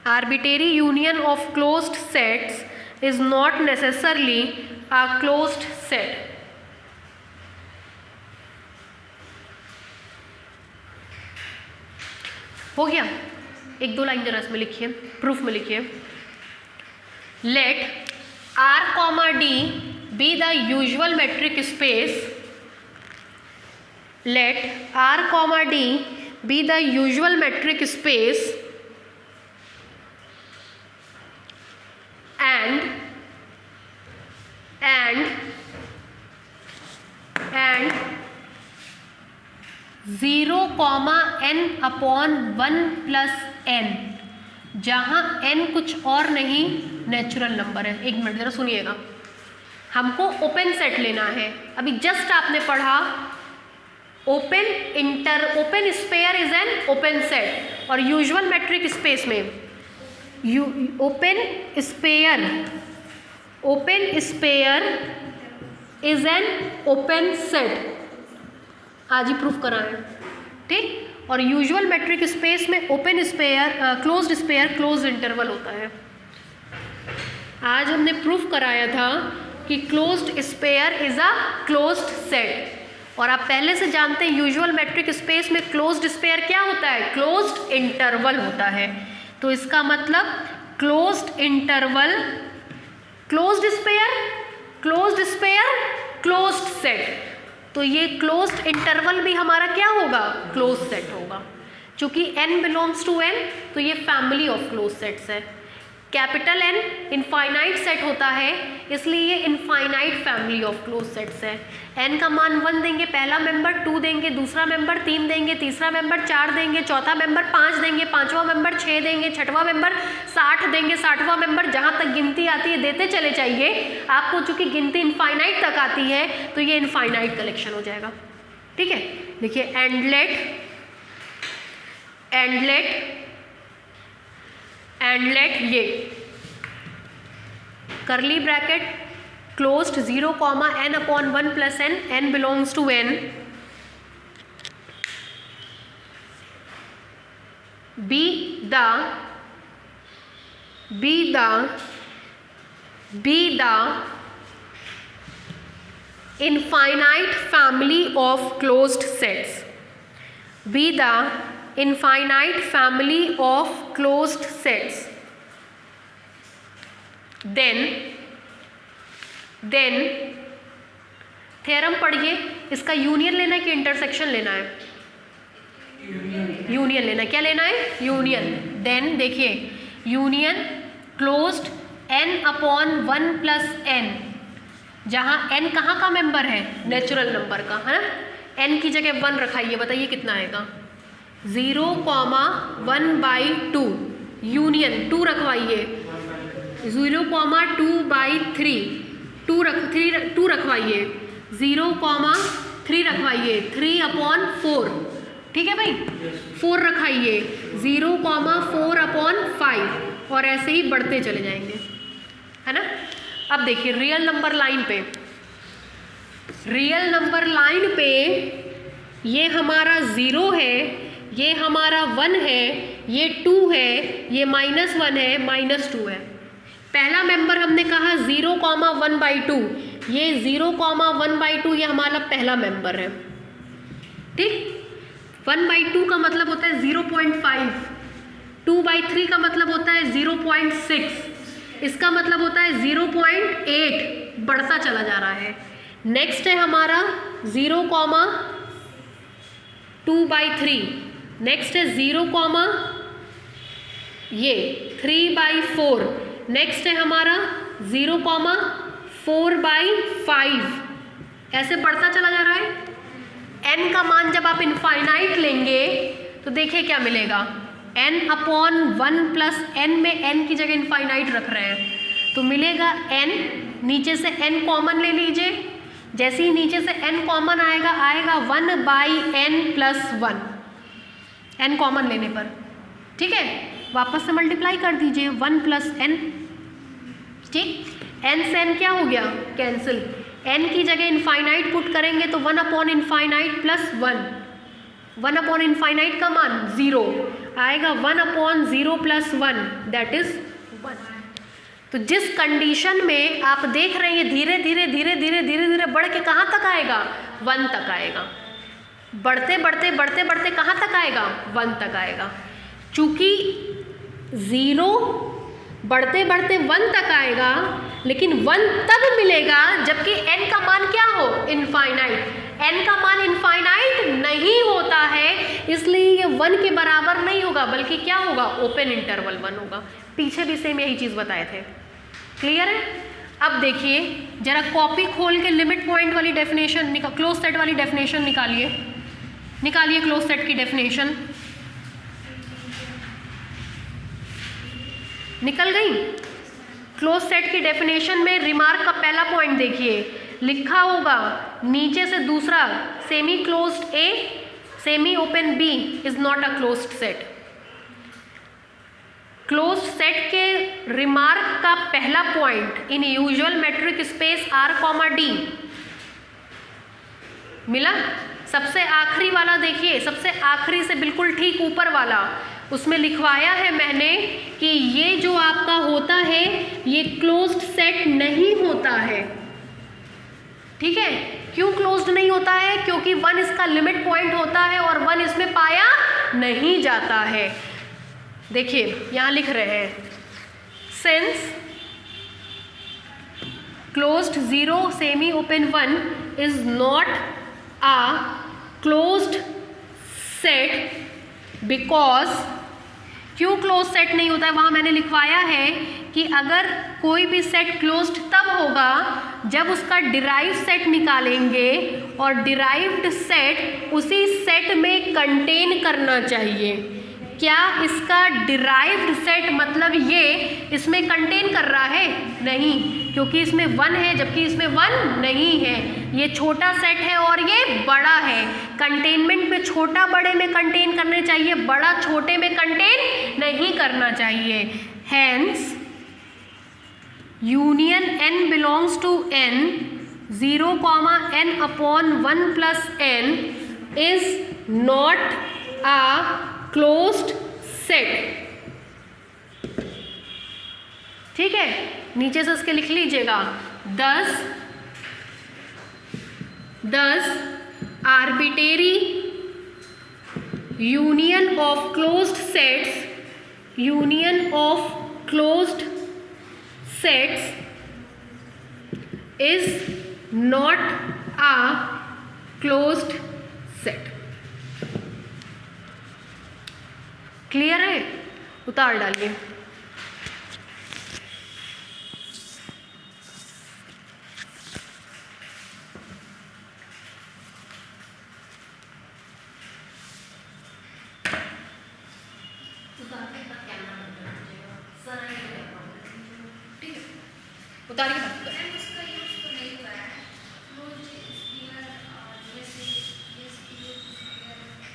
Arbitrary union of closed sets is not necessarily a closed set. हो गया? एक दो line जरा इसमें लिखिए, proof में लिखिए। Let R, D be the usual metric space. Let R, D be the usual metric space and 0, n/1 + n, जहाँ n कुछ और नहीं नेचुरल नंबर है। एक मिनट जरा सुनिएगा, हमको ओपन सेट लेना है। अभी जस्ट आपने पढ़ा open sphere is an open set, और यूजुअल मेट्रिक स्पेस में open sphere is an open set, आज ही प्रूफ कराएं, ठीक। और यूजुअल मेट्रिक स्पेस में open sphere closed sphere closed interval होता है। आज हमने प्रूफ कराया था कि closed sphere is a closed set, और आप पहले से जानते हैं यूजुअल मेट्रिक स्पेस में क्लोज्ड स्पेयर क्या होता है, क्लोज्ड इंटरवल होता है। तो इसका मतलब closed interval, closed sphere closed set, तो ये क्लोज्ड इंटरवल भी हमारा क्या होगा, क्लोज्ड सेट होगा। चूंकि n बिलोंग्स टू n, तो ये फैमिली ऑफ क्लोज्ड सेट्स है। कैपिटल N इनफाइनाइट सेट होता है, इसलिए ये infinite family of close sets है। n का मान 1 देंगे, पहला मेंबर 2 देंगे, दूसरा मेंबर 3 देंगे, तीसरा मेंबर 4 देंगे, चौथा मेंबर 5 देंगे, पांचवा मेंबर 6 देंगे, छठवां मेंबर 60 देंगे, 60वां मेंबर, जहाँ तक गिनती आती है देते चले जाइए। आपको चूंकि गिनती इनफाइनाइट तक आती है तो ये इनफाइनाइट कलेक्शन हो जाएगा, ठीक है। देखिए एंडलेट ये curly bracket closed 0, n/1 + n, n belongs to n, be the infinite family of closed sets, be the infinite family of closed sets, then theorem पढ़िए। इसका यूनियन लेना है कि इंटरसेक्शन लेना है, यूनियन लेना है। क्या लेना है, यूनियन। देन देखिए यूनियन क्लोज्ड n/1 + n, जहाँ n कहाँ का मेंबर है, नेचुरल नंबर का, है ना। n की जगह 1 रखाइए, बताइए कितना आएगा, 0,1/2, यूनियन 2 रखवाइए, 0,2/3, 2 रखवाइए, 0,3 रखवाइए, 3/4, ठीक है भाई, 4 रखाइए, 0,4/5, और ऐसे ही बढ़ते चले जाएंगे, है ना। अब देखिए रियल नंबर लाइन पे ये हमारा 0 है, ये हमारा 1 है, ये 2 है, ये -1 है, -2 है। पहला मेंबर हमने कहा 0,1/2, ये 0,1/2 ये हमारा पहला मेंबर है, ठीक। 1/2 का मतलब होता है 0.5, 2/3 का मतलब होता है 0.6, इसका मतलब होता है 0.8, बढ़ता चला जा रहा है। नेक्स्ट है हमारा 0,2/3, नेक्स्ट है 0,3/4, नेक्स्ट है हमारा 0,4/5, ऐसे बढ़ता चला जा रहा है। n का मान जब आप इनफाइनाइट लेंगे तो देखिए क्या मिलेगा, n/1 + n में n की जगह इनफाइनाइट रख रहे हैं, तो मिलेगा n, नीचे से n कॉमन ले लीजिए, जैसे ही नीचे से n कॉमन आएगा 1/n+1, n कॉमन लेने पर, ठीक है। वापस से मल्टीप्लाई कर दीजिए 1 + n, ठीक। n से n क्या हो गया, कैंसिल, n की जगह इनफाइनाइट पुट करेंगे तो 1/∞ + 1, 1/∞ का मान 0 आएगा, 1/0 + 1 दैट इज 1। तो जिस कंडीशन में आप देख रहे हैं धीरे धीरे धीरे धीरे धीरे धीरे बढ़ के कहाँ तक आएगा, 1 तक आएगा, बढ़ते बढ़ते बढ़ते बढ़ते कहाँ तक आएगा, 1 तक आएगा। चूंकि 0 बढ़ते बढ़ते 1 तक आएगा, लेकिन 1 तब मिलेगा जबकि n का मान क्या हो, इनफाइनाइट। n का मान इनफाइनाइट नहीं होता है, इसलिए ये 1 के बराबर नहीं होगा, बल्कि क्या होगा, ओपन इंटरवल 1 होगा। पीछे भी सेम यही चीज़ बताए थे, क्लियर है। अब देखिए जरा कॉपी खोल के लिमिट पॉइंट वाली डेफिनेशन, क्लोज सेट वाली डेफिनेशन निकालिए, निकालिए क्लोज सेट की डेफिनेशन। निकल गई। क्लोज सेट की डेफिनेशन में रिमार्क का पहला पॉइंट देखिए, लिखा होगा नीचे से दूसरा, semi closed A semi open B is not a closed set. Close set के रिमार्क का पहला point, in usual metric space R, D मिला। सबसे आखिरी वाला देखिए, सबसे आखिरी से बिल्कुल ठीक ऊपर वाला, उसमें लिखवाया है मैंने कि ये जो आपका होता है ये क्लोज्ड सेट नहीं होता है, ठीक है। क्यों क्लोज्ड नहीं होता है, क्योंकि 1 इसका लिमिट पॉइंट होता है और 1 इसमें पाया नहीं जाता है। देखिए यहाँ लिख रहे हैं, since closed 0 semi open 1 is not a closed set because, क्यों क्लोज सेट नहीं होता है, वहाँ मैंने लिखवाया है कि अगर कोई भी सेट क्लोज्ड तब होगा जब उसका डिराइव सेट निकालेंगे और डिराइव्ड सेट उसी सेट में कंटेन करना चाहिए। क्या इसका डिराइव्ड सेट मतलब ये इसमें कंटेन कर रहा है, नहीं, क्योंकि इसमें 1 है जबकि इसमें 1 नहीं है। ये छोटा सेट है और ये बड़ा है। कंटेनमेंट में छोटा बड़े में कंटेन करने चाहिए, बड़ा छोटे में कंटेन नहीं करना चाहिए। Hence union n belongs to n 0, n/1 + n is not a closed set, ठीक है। नीचे से उसके लिख लीजिएगा, 10 arbitrary union of closed sets, union of closed sets is not a closed set. Clear है, उतार डालिए। उतारिए बात कर।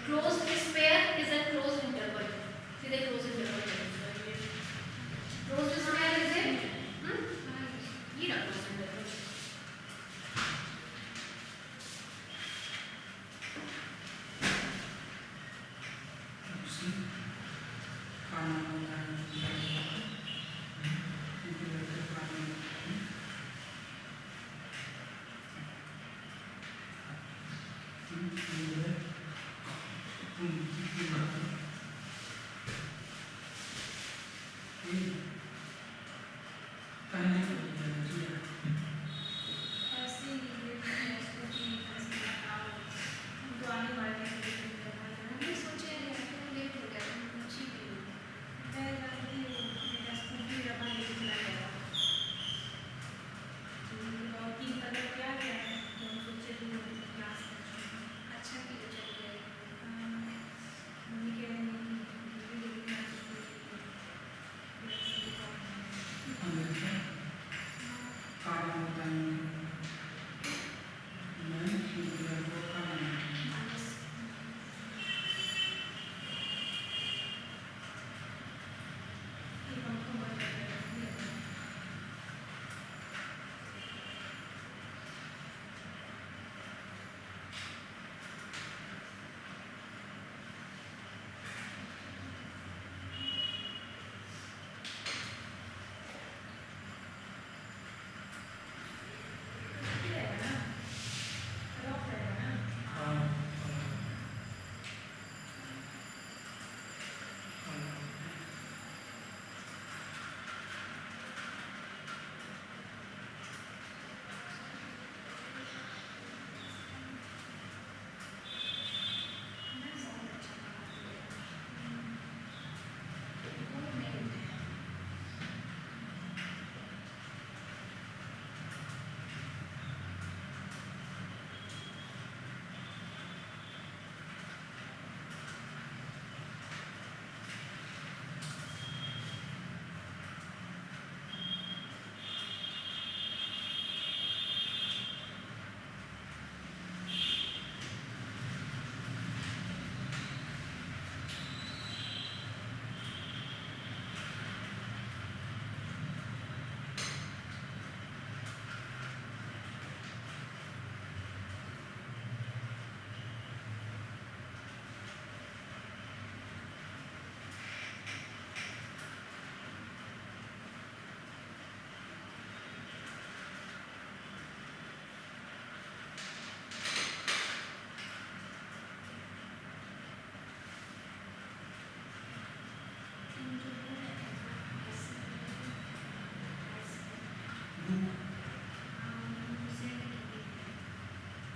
Closed sphere is a closed interval, सीधे क्लोज्ड इंटरवल है। क्लोज्ड स्फीयर इज ए ये ना क्लोज्ड इंटरवल।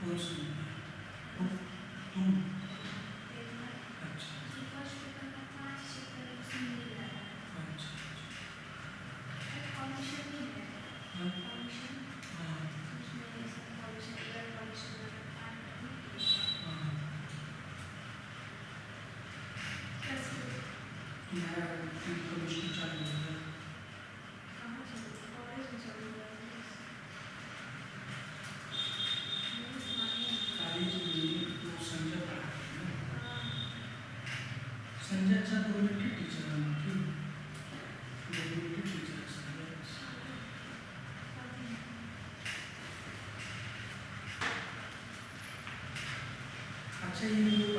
कौन सी तुम अच्छा अच्छा हाँ हाँ हाँ तुम्हारा कमीशन चालू हो गया कॉलेज में तो संजय पढ़ाते हैं ना संजय अच्छा डोमेट्री टीचर है उनकी डोमेट्री टीचर है संजय अच्छा ये